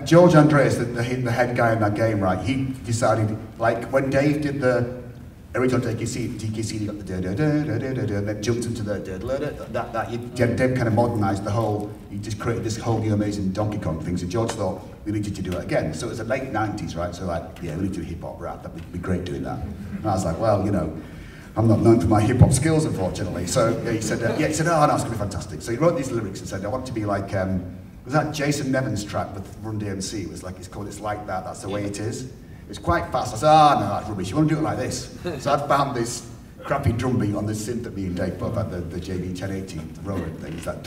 D: George Andreas, the head guy in that game, right, he decided, like, when Dave did the original DKC, he got the da-da-da-da-da-da, and then jumped into the da-da-da-da, Dave kind of modernized the whole, he just created this whole new amazing Donkey Kong thing, so George thought, we needed to do it again. So it was the late 90s, right, so like, yeah, we need to do hip-hop rap, that would be great doing that. And I was like, well, you know, I'm not known for my hip-hop skills, unfortunately. So yeah, he said, oh, no, it's going to be fantastic. So he wrote these lyrics and said, I want it to be like, was that Jason Nevins track with Run DMC? It was like, it's called It's Like That, That's the Way It Is. It's quite fast. I said, oh no, that's rubbish. You want to do it like this? So I found this crappy drum beat on the synth that me and Dave put at the JV 1080 rolling thing. It's like,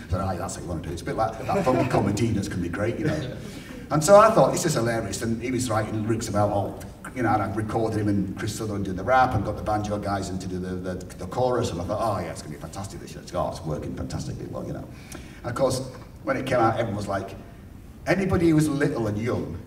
D: so that's what you want to do. It's a bit like that funky comedy that's going to be great, you know. And so I thought, this is hilarious. And he was writing lyrics about, you know, and I recorded him and Chris Sutherland doing the rap and got the banjo guys in to do the chorus. And I thought, oh yeah, it's going to be fantastic this year. It's working fantastically well, you know. And of course, when it came out, everyone was like, anybody who was little and young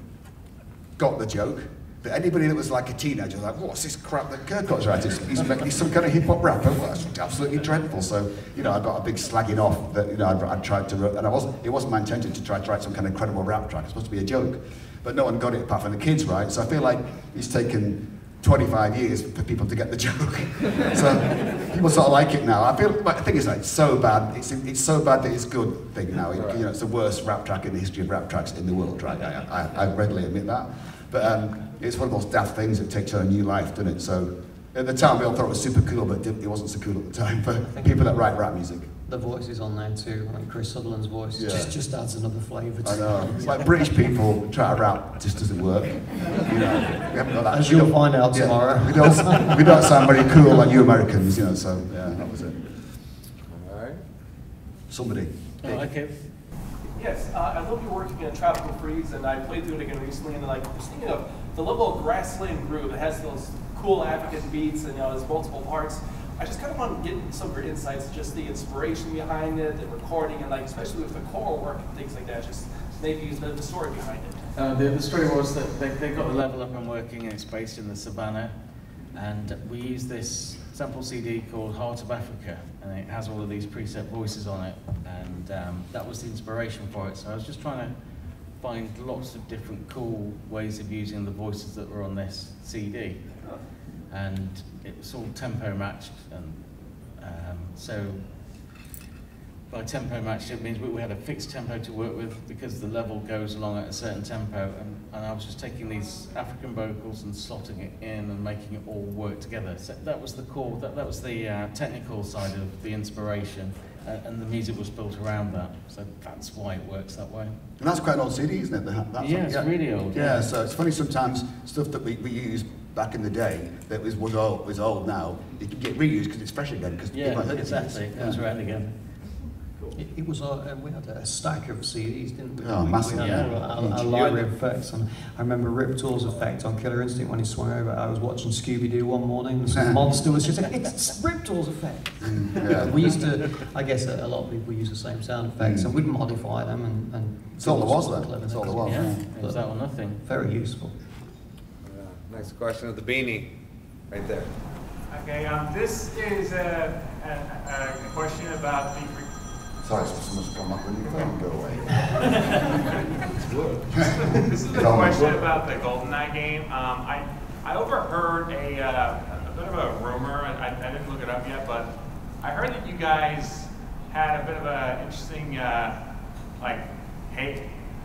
D: got the joke, but anybody that was like a teenager was like, what's this crap that Kirkot's writing? He's some kind of hip-hop rapper? Well, that's absolutely dreadful. So, you know, I got a big slagging off that, you know, I'd tried to, and it wasn't my intention to try to write some kind of credible rap track. It's supposed to be a joke. But no one got it apart from the kids, right? So I feel like it's taken 25 years for people to get the joke. So people sort of like it now. I feel, but the thing is, like, it's so bad. It's so bad that it's good thing now. You know, it's the worst rap track in the history of rap tracks in the world, right? I readily admit that. But it's one of those daft things that takes on a new life, doesn't it? So at the time, we all thought it was super cool, but it wasn't so cool at the time for people that write rap music.
B: The voice is on there too, like Chris Sutherland's voice.
D: Yeah.
B: Just adds another flavour to it.
D: I know. It's like British people try to rap, just doesn't work. You know, we haven't got that.
B: As you'll find out tomorrow.
D: We don't sound very cool like you Americans, you know, so yeah, that was it.
A: All right.
D: Somebody.
E: Oh, okay.
O: Yes, I love your work in Tropical Freeze, and I played through it again recently, and like, I was thinking of the level of grassland groove. It has those cool African beats, and there's multiple parts. I just kind of want to get some of your insights, just the inspiration behind it, the recording, and like especially with the choral work and things like that. Just maybe use the story behind it.
E: The story was that they got the level up and working, and it's based in the savannah, and we use this sample CD called Heart of Africa, and it has all of these preset voices on it, and that was the inspiration for it. So I was just trying to find lots of different cool ways of using the voices that were on this CD, and it was all tempo matched, and so by tempo matched it means we had a fixed tempo to work with because the level goes along at a certain tempo, and I was just taking these African vocals and slotting it in and making it all work together. So that was the core, that was the technical side of the inspiration, and the music was built around that, so that's why it works that way.
D: And that's quite an old CD, isn't it?
E: Yeah, it's really old.
D: Yeah, so it's funny sometimes stuff that we use back in the day that was old now, it can get reused because it's fresh again. Because
E: yeah, exactly, it comes around again.
B: It was we had a stack of CDs, didn't we?
D: Oh, massive.
B: We had a library of effects, and I remember Rip Tor's effect on Killer Instinct when he swung over. I was watching Scooby-Doo one morning, and some monster was just like, it's Rip Tor's effect.
D: Yeah.
B: We used to, I guess a lot of people use the same sound effects, and we'd modify them, and
D: that's all there was then. That's all there was.
E: Yeah, it was that or nothing.
B: Very useful.
A: Next question of the beanie, right there.
P: Okay, this is a question about the.
D: Sorry, someone's come up with you. Go away.
P: This is a question about the GoldenEye game. I overheard a bit of a rumor. I didn't look it up yet, but I heard that you guys had a bit of an interesting like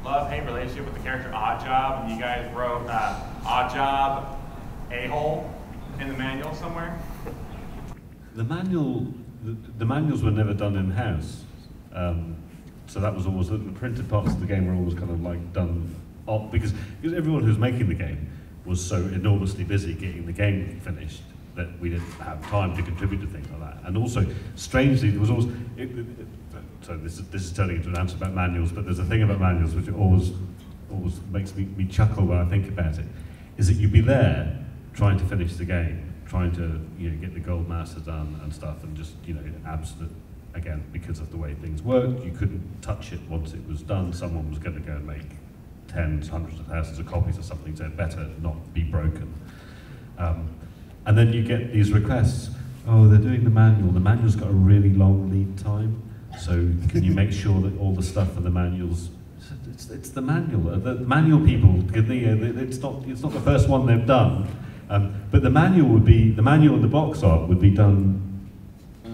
P: love-hate relationship with the character Oddjob, and you guys wrote Oddjob a-hole in the manual somewhere.
F: The manuals were never done in-house. So that was always, the printed parts of the game were always kind of like done off, because everyone who's making the game was so enormously busy getting the game finished that we didn't have time to contribute to things like that. And also, strangely, there was always, so this is turning into an answer about manuals, but there's a thing about manuals which always makes me chuckle when I think about it, is that you'd be there trying to finish the game, trying to get the gold master done and stuff, and just absolute. Again, because of the way things worked, you couldn't touch it once it was done. Someone was going to go and make tens, hundreds of thousands of copies or something, so it better not be broken. And then you get these requests, oh, they're doing the manual. The manual's got a really long lead time, so can you make sure that all the stuff in the manual's... It's the manual. The manual people, it's not the first one they've done, but the manual and the box art would be done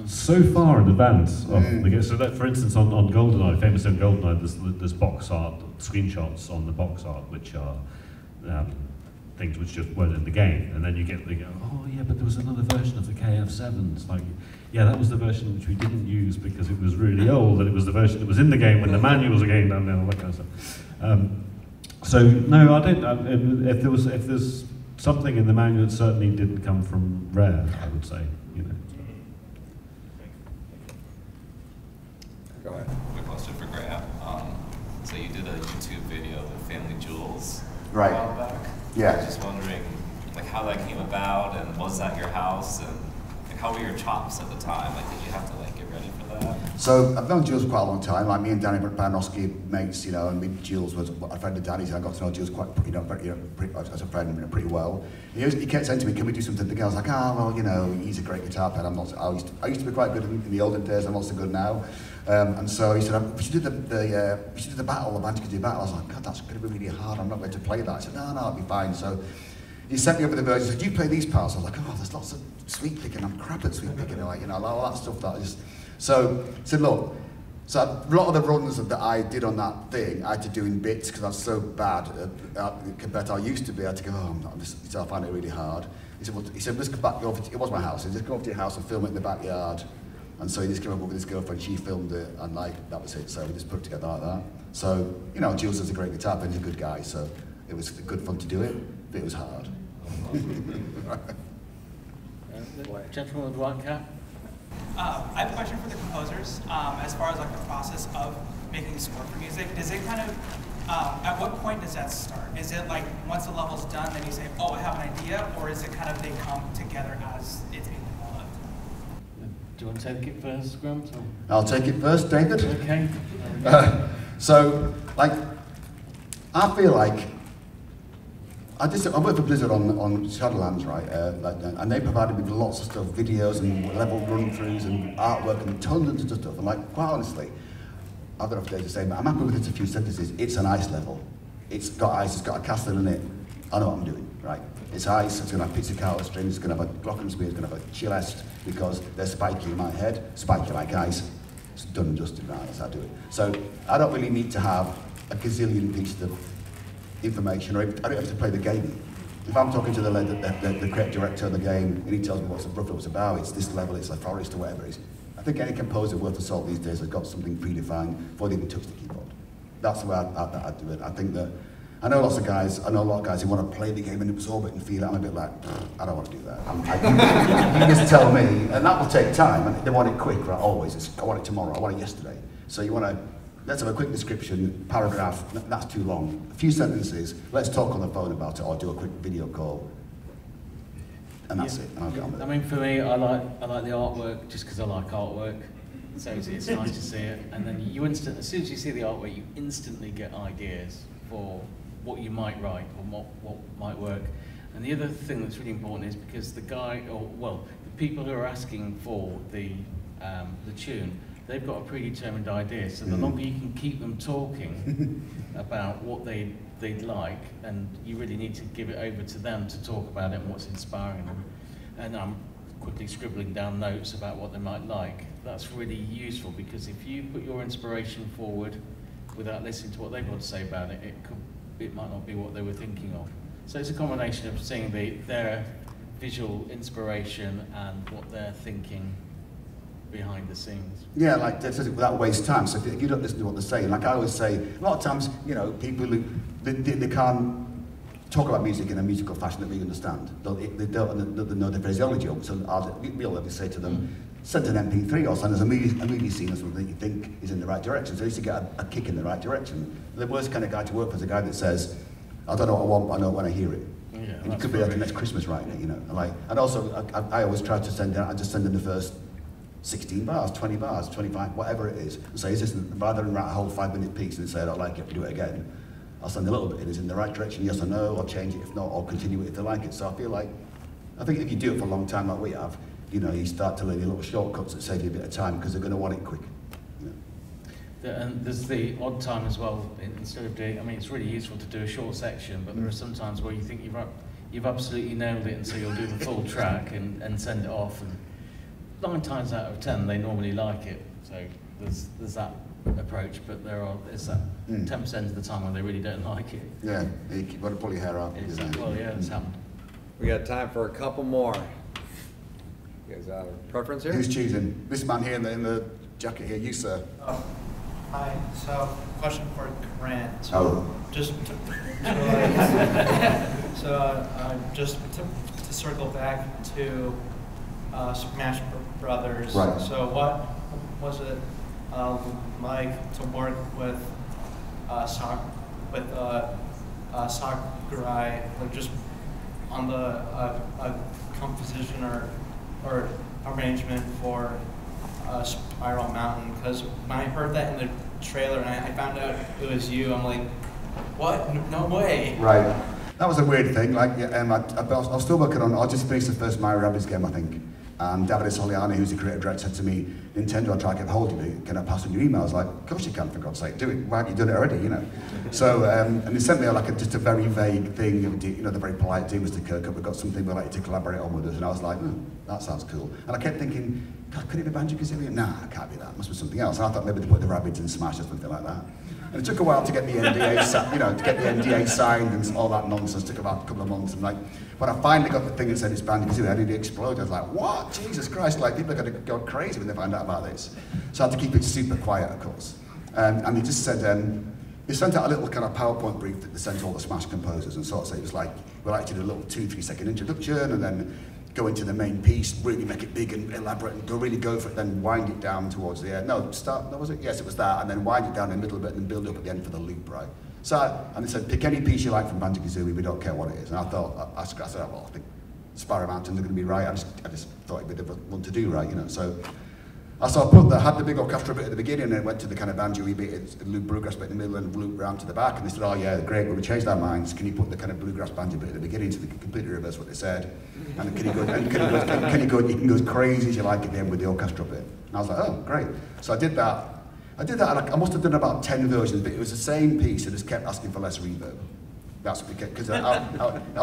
F: so far in advance of the game. So that, for instance, on GoldenEye, famously on GoldenEye, there's box art, screenshots on the box art, which are things which just weren't in the game. And then you go, oh yeah, but there was another version of the KF7s. Like, yeah, that was the version which we didn't use because it was really old, and it was the version that was in the game when the manuals were getting done and all that kind of stuff. So no, I don't. If there's something in the manual, it certainly didn't come from Rare, I would say.
A: Go ahead.
Q: A question for Graham. So you did a YouTube video, The Family Jewels,
D: right.
Q: a while back.
D: Yeah.
Q: I was just wondering, like, how that came about, and was that your house, and like, how were your chops at the time? Like, did you have to like get ready for that?
D: So I've known Jules for quite a long time. Like me and Danny Baranowski mates, and Jules was a friend of Danny's. And I got to know Jules quite, as a friend, pretty well. He kept saying to me, "Can we do something together?" I was like, "Oh, well, he's a great guitar player. I'm not. I used to be quite good in the olden days. I'm not so good now." And so he said, "We should do the battle, the Banjo Kazooie battle." I was like, "God, that's going to be really hard. I'm not going to play that." I said, "No, it'll be fine." So he sent me over the version. He said, "Do you play these parts?" I was like, "Oh, there's lots of sweep picking. I'm crap at sweep picking. All that stuff that I just." So he said, "Look." So a lot of the runs that I did on that thing, I had to do in bits because I was so bad compared to how I used to be. I had to go, "Oh, I'm not this." So I find it really hard. He said, "Let's go back over to," it was my house. He said, "Just go over to your house and film it in the backyard." And so he just came up with his girlfriend, she filmed it, and like, that was it. So we just put it together like that. So, Jules is a great guitar player, he's a good guy, so it was good fun to do it, but it was hard.
E: Gentleman with one cap.
L: I have a question for the composers. As far as like the process of making score for music, does it kind of, at what point
R: point does that start? Is it like once the level's done, then you say, oh, I have an idea, or is it kind of they come together as it's being developed?
E: Do you want to take it first, Grant? Or?
D: I'll take it first, David.
E: Okay.
D: So, like, I feel like I worked for Blizzard on Shadowlands, right? And they provided me with lots of stuff, videos and level run-throughs and artwork and tons of stuff. And like, quite honestly, I don't know if Dave's the same, but I'm happy with it. A few sentences. It's an ice level. It's got ice. It's got a castle in it. I know what I'm doing, right? It's ice. It's going to have pizzicato strings. It's going to have a glockenspiel. It's going to have a chillest because they're spiky in my head. Spiky like ice. It's done and dusted, right? That's how I do it. So I don't really need to have a gazillion pieces of information, or I don't have to play the game. If I'm talking to the creative director of the game and he tells me what's roughly what's about, it's this level, it's a forest or whatever it is. I think any composer worth the salt these days has got something predefined before they even touch the keyboard. That's the way I do it. I think that I know a lot of guys who want to play the game and absorb it and feel it. I'm a bit like, I don't want to do that. You just tell me, and that will take time. And they want it quick, right? Always. I want it tomorrow. I want it yesterday. So you want to. Let's have a quick description, paragraph, that's too long. A few sentences, let's talk on the phone about it or do a quick video call. And that's it, and I'll get on with it.
E: I mean, for me, I like the artwork just because I like artwork. So it's nice to see it. And then as soon as you see the artwork, you instantly get ideas for what you might write or what might work. And the other thing that's really important is because the people who are asking for the tune, they've got a predetermined idea, so the longer you can keep them talking about what they'd like, and you really need to give it over to them to talk about it and what's inspiring them. And I'm quickly scribbling down notes about what they might like. That's really useful because if you put your inspiration forward without listening to what they've got to say about it, it might not be what they were thinking of. So it's a combination of seeing their visual inspiration and what they're thinking behind the scenes.
D: Yeah, like without waste time. So if you don't listen to what they're saying, like I always say, a lot of times, people who they can't talk about music in a musical fashion that we understand. They don't know the phraseology of it. So we'll always say to them, send an MP3 or send us a movie scene or something that you think is in the right direction. So at least you get a kick in the right direction. The worst kind of guy to work for is a guy that says, I don't know what I want, but I know when I hear it.
E: Yeah,
D: and you could be like next Christmas writing it, And also, I always try to send in the first 16 bars, 20 bars, 25, whatever it is. And say, is this, rather than write a whole 5-minute piece and say, I don't like it, we do it again. I'll send a little bit, is in the right direction, yes or no, or change it if not, or continue it if they like it. So I think if you do it for a long time like we have, you start to learn your little shortcuts that save you a bit of time because they're going to want it quick.
E: And there's the odd time as well, instead of doing, it's really useful to do a short section, but there are some times where you think you've absolutely nailed it, and so you'll do the full track and send it off. And 9 times out of 10, they normally like it. So there's that approach, but there's that 10% of the time when they really don't like it.
D: Yeah, you've got to pull your hair out.
E: Well, yeah, it's happened.
A: We got time for a couple more. You guys have a preference here?
D: Who's choosing? This man here in the jacket here, you sir.
H: Hi, so question for Grant.
D: Just
H: to circle back to Smash Brothers.
D: Right.
H: So what was it like to work with Sakurai, like just on the composition or arrangement for Spiral Mountain? Because when I heard that in the trailer and I found out it was you, I'm like, what? No way.
D: Right. That was a weird thing. I was still working on. I just finished the first Mario Rabbids game, I think. And Davide Soliani, who's the creative director, said to me, Nintendo, I'll try to get hold of you. Can I pass on your email? I was like, of course you can, for God's sake, do it. Why haven't you done it already, So, and they sent me just a very vague thing, the very polite, dear Mr. Kirkup, we've got something we'd like you to collaborate on with us. And I was like, that sounds cool. And I kept thinking, God, could it be Banjo-Kazooie? Nah, it can't be that. It must be something else. And I thought maybe they put the Rabbids in Smash or something like that. And it took a while to get the NDA, signed and all that nonsense. It took about a couple of months. And when I finally got the thing that said it's Banjo-Kazooie, I nearly exploded. I was like, what? Jesus Christ, people are going to go crazy when they find out about this. So I had to keep it super quiet, of course. And they just said, they sent out a little kind of PowerPoint brief that they sent to all the Smash composers and sort of say it was like, we'd like to do a little 2-3 second introduction and then go into the main piece, really make it big and elaborate and really go for it, then wind it down towards the end. No, was it? Yes, it was that, and then wind it down in the middle of it and then build up at the end for the loop, right? And they said, pick any piece you like from Banjo-Kazooie, we don't care what it is. And I thought, I said, well, I think Sparrow Mountains are going to be right. I just thought it'd be the one to do, right, you know. So I had the big orchestra bit at the beginning, and then went to the kind of banjo-y bit, loop bluegrass bit in the middle, and loop round to the back. And they said, oh yeah, great, well we changed our minds. Can you put the kind of bluegrass banjo bit at the beginning? So they completely reverse what they said. And can you go as crazy as you like again with the orchestra bit? And I was like, oh, great. So I did that. And I must have done about 10 versions, but it was the same piece. I just kept asking for less reverb. That's because I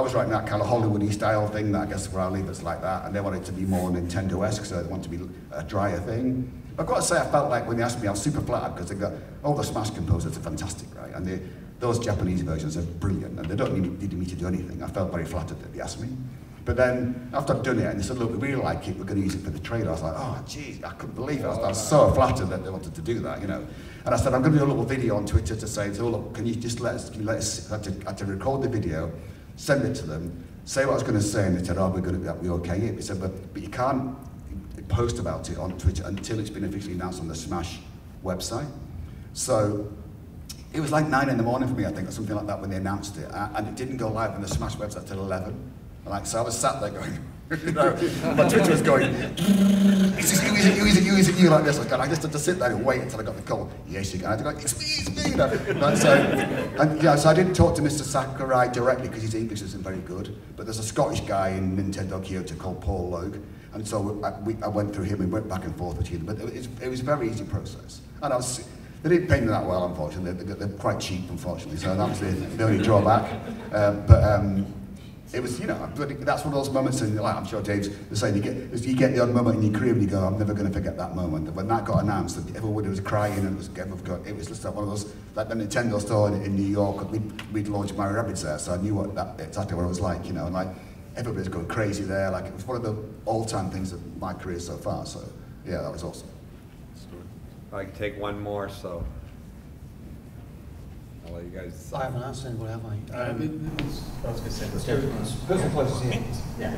D: was writing that kind of Hollywood-y style thing that I guess where I live it's like that, and they wanted it to be more Nintendo-esque, so they wanted to be a drier thing. But I've got to say, I felt like when they asked me, I was super flattered because they got all the Smash composers are fantastic, right? And those Japanese versions are brilliant, and they don't need me to do anything. I felt very flattered that they asked me. But then, after I'd done it, and they said, look, we really like it, we're going to use it for the trailer. I was like, oh, geez, I couldn't believe it. I was so flattered that they wanted to do that, you know. And I said, I'm going to do a little video on Twitter to say, oh, look, can you let us, I had to record the video, send it to them, say what I was going to say, and they said, oh, we okay it. They said, but you can't post about it on Twitter until it's been officially announced on the Smash website. So it was like 9 in the morning for me, I think, or something like that when they announced it. And it didn't go live on the Smash website till 11. So I was sat there going, you know, my Twitter was going, who is it, you like this? I just had to sit there and wait until I got the call. Yes, you can. I had to go, it's me, you know. So I didn't talk to Mr. Sakurai directly because his English isn't very good. But there's a Scottish guy in Nintendo Kyoto called Paul Logue. And so I went through him and went back and forth between them. But it was a very easy process. And they didn't pay me that well, unfortunately. They're quite cheap, unfortunately. So that was the only drawback. It was, you know, that's one of those moments, and like, I'm sure Dave's the same, you get the odd moment in your career and you go, I'm never going to forget that moment. When that got announced, everybody was crying, and it was just like one of those, like the Nintendo store in New York, we'd launched Mario Rabbids there, so I knew exactly what it was like, you know, and like, everybody's going crazy there, like, it was one of the all-time things of my career so far, so, yeah, that was awesome.
A: I can take one more, so I'll let you guys decide.
B: I haven't asked anybody, have I?
C: I was going to say,
B: Person closest here.
C: Yeah.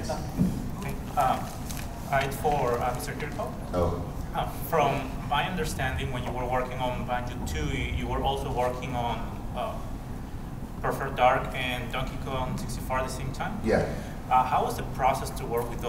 S: It's for Mr. Kirchhoff.
D: Oh.
S: From my understanding, when you were working on Banjo 2, you were also working on Perfect Dark and Donkey Kong 64 at the same time?
D: Yeah.
S: How was the process to work with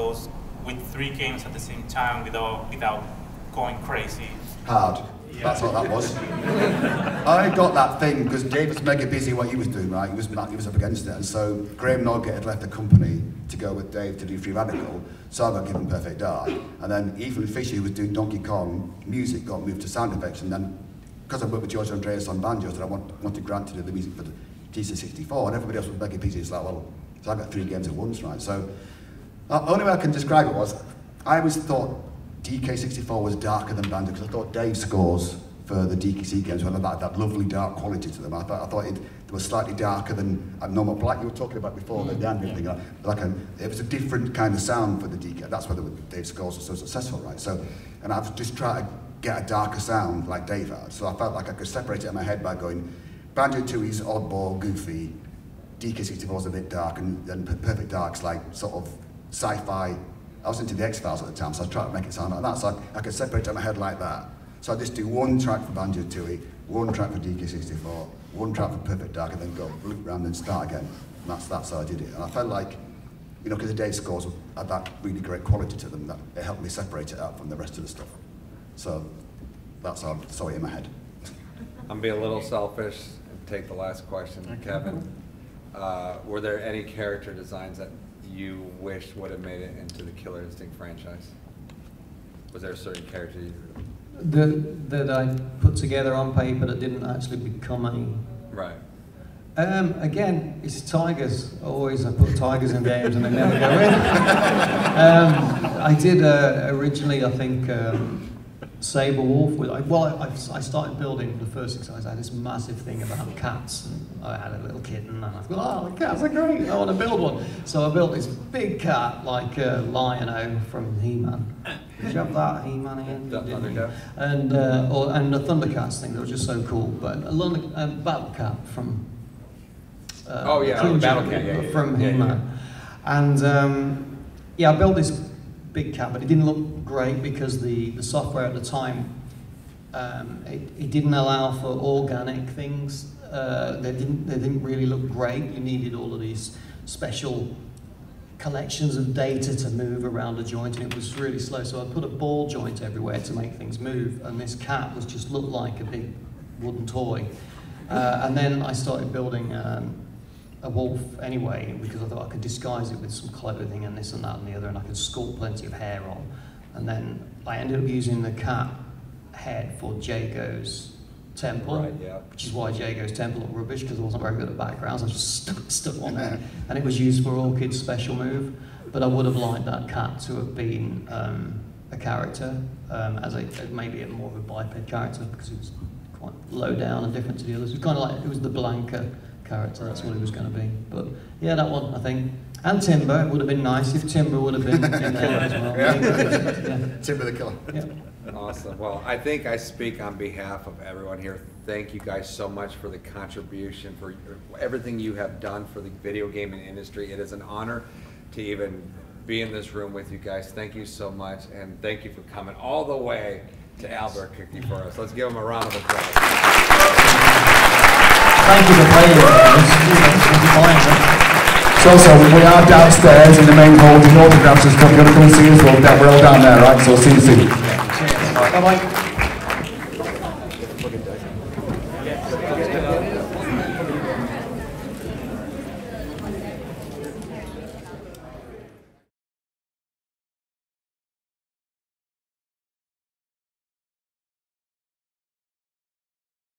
S: 3 games at the same time without going crazy?
D: Hard. Yeah. That's what that was. I got that thing because Dave was mega busy what he was doing, right? He was up against it, and so Graham Norgate had left the company to go with Dave to do Free Radical, so I got given Perfect Dark, and then Ethan Fisher, who was doing Donkey Kong music, got moved to sound effects, and then because I worked with George Andreas on banjos, I wanted Grant to do the music for the TC64, and everybody else was mega busy. It's like, well, so I got 3 games at once, right? So the only way I can describe it was, I always thought DK64 was darker than Banjo because I thought Dave's scores for the DKC games had that lovely dark quality to them. I thought it was slightly darker than a normal, like you were talking about before, the Dandy thing. It was a different kind of sound for the DK. That's why Dave's scores were so successful, right? So, and I've just tried to get a darker sound like Dave had. So I felt like I could separate it in my head by going, Banjo 2 is oddball, goofy, DK64 is a bit dark, and then Perfect Dark's like sort of sci-fi. I was into the X-Files at the time, so I was trying to make it sound like that, so I could separate it in my head like that. So I just do 1 track for Banjo 2, 1 track for DK64, 1 track for Perfect Dark, and then go loop round and start again. And that's how I did it. And I felt like, you know, because the Dave scores had that really great quality to them, that it helped me separate it out from the rest of the stuff. So that's how I saw it in my head.
A: I'm being a little selfish and take the last question, Kevin. Were there any character designs that you wished would have made it into the Killer Instinct franchise? Was there a certain character
B: that I put together on paper that didn't actually become any?
A: Right.
B: Again, it's tigers. I put tigers in games and they never go in. I did originally, I think, Saber Wolf. I started building the first 6 guys. I had this massive thing about cats. And I had a little kitten, and I thought, oh, the cats are great. I want to build one. So I built this big cat, like Lion-O from He-Man. Did you have that He-Man again? And the Thundercats thing. They were just so cool. But a Battle Cat from.
A: Battle Cat,
B: from He-Man. And I built this big cat, but it didn't look great because the software at the time it didn't allow for organic things They didn't really look great. You needed all of these special collections of data to move around a joint, and it was really slow. So I put a ball joint everywhere to make things move, and this cat was just looked like a big wooden toy. And then I started building a wolf anyway, because I thought I could disguise it with some clothing and this and that and the other, and I could sculpt plenty of hair on. And then I ended up using the cat head for Jago's temple,
A: Right, yeah.
B: which is why Jago's temple looked rubbish, because I wasn't very good at backgrounds. I just stuck one there, and it was used for Orchid's special move. But I would have liked that cat to have been a character, as maybe a more of a biped character, because it was quite low down and different to the others. It was kind of like it was the Blanca character. That's what it was going to be. But yeah, that one I think. And Timber, it would have been nice if Timber would have been in there as well.
D: Yeah. Timber the killer.
B: Yeah.
A: Awesome. Well, I think I speak on behalf of everyone here. Thank you guys so much for the contribution, for everything you have done for the video gaming industry. It is an honor to even be in this room with you guys. Thank you so much, and thank you for coming all the way to Albuquerque for us. Let's give them a round of applause.
B: Thank you for playing.
D: So we are downstairs in the main hall, the autographs and stuff. You're going to come and see us, we're all down there, right? So see you soon.
B: Bye-bye.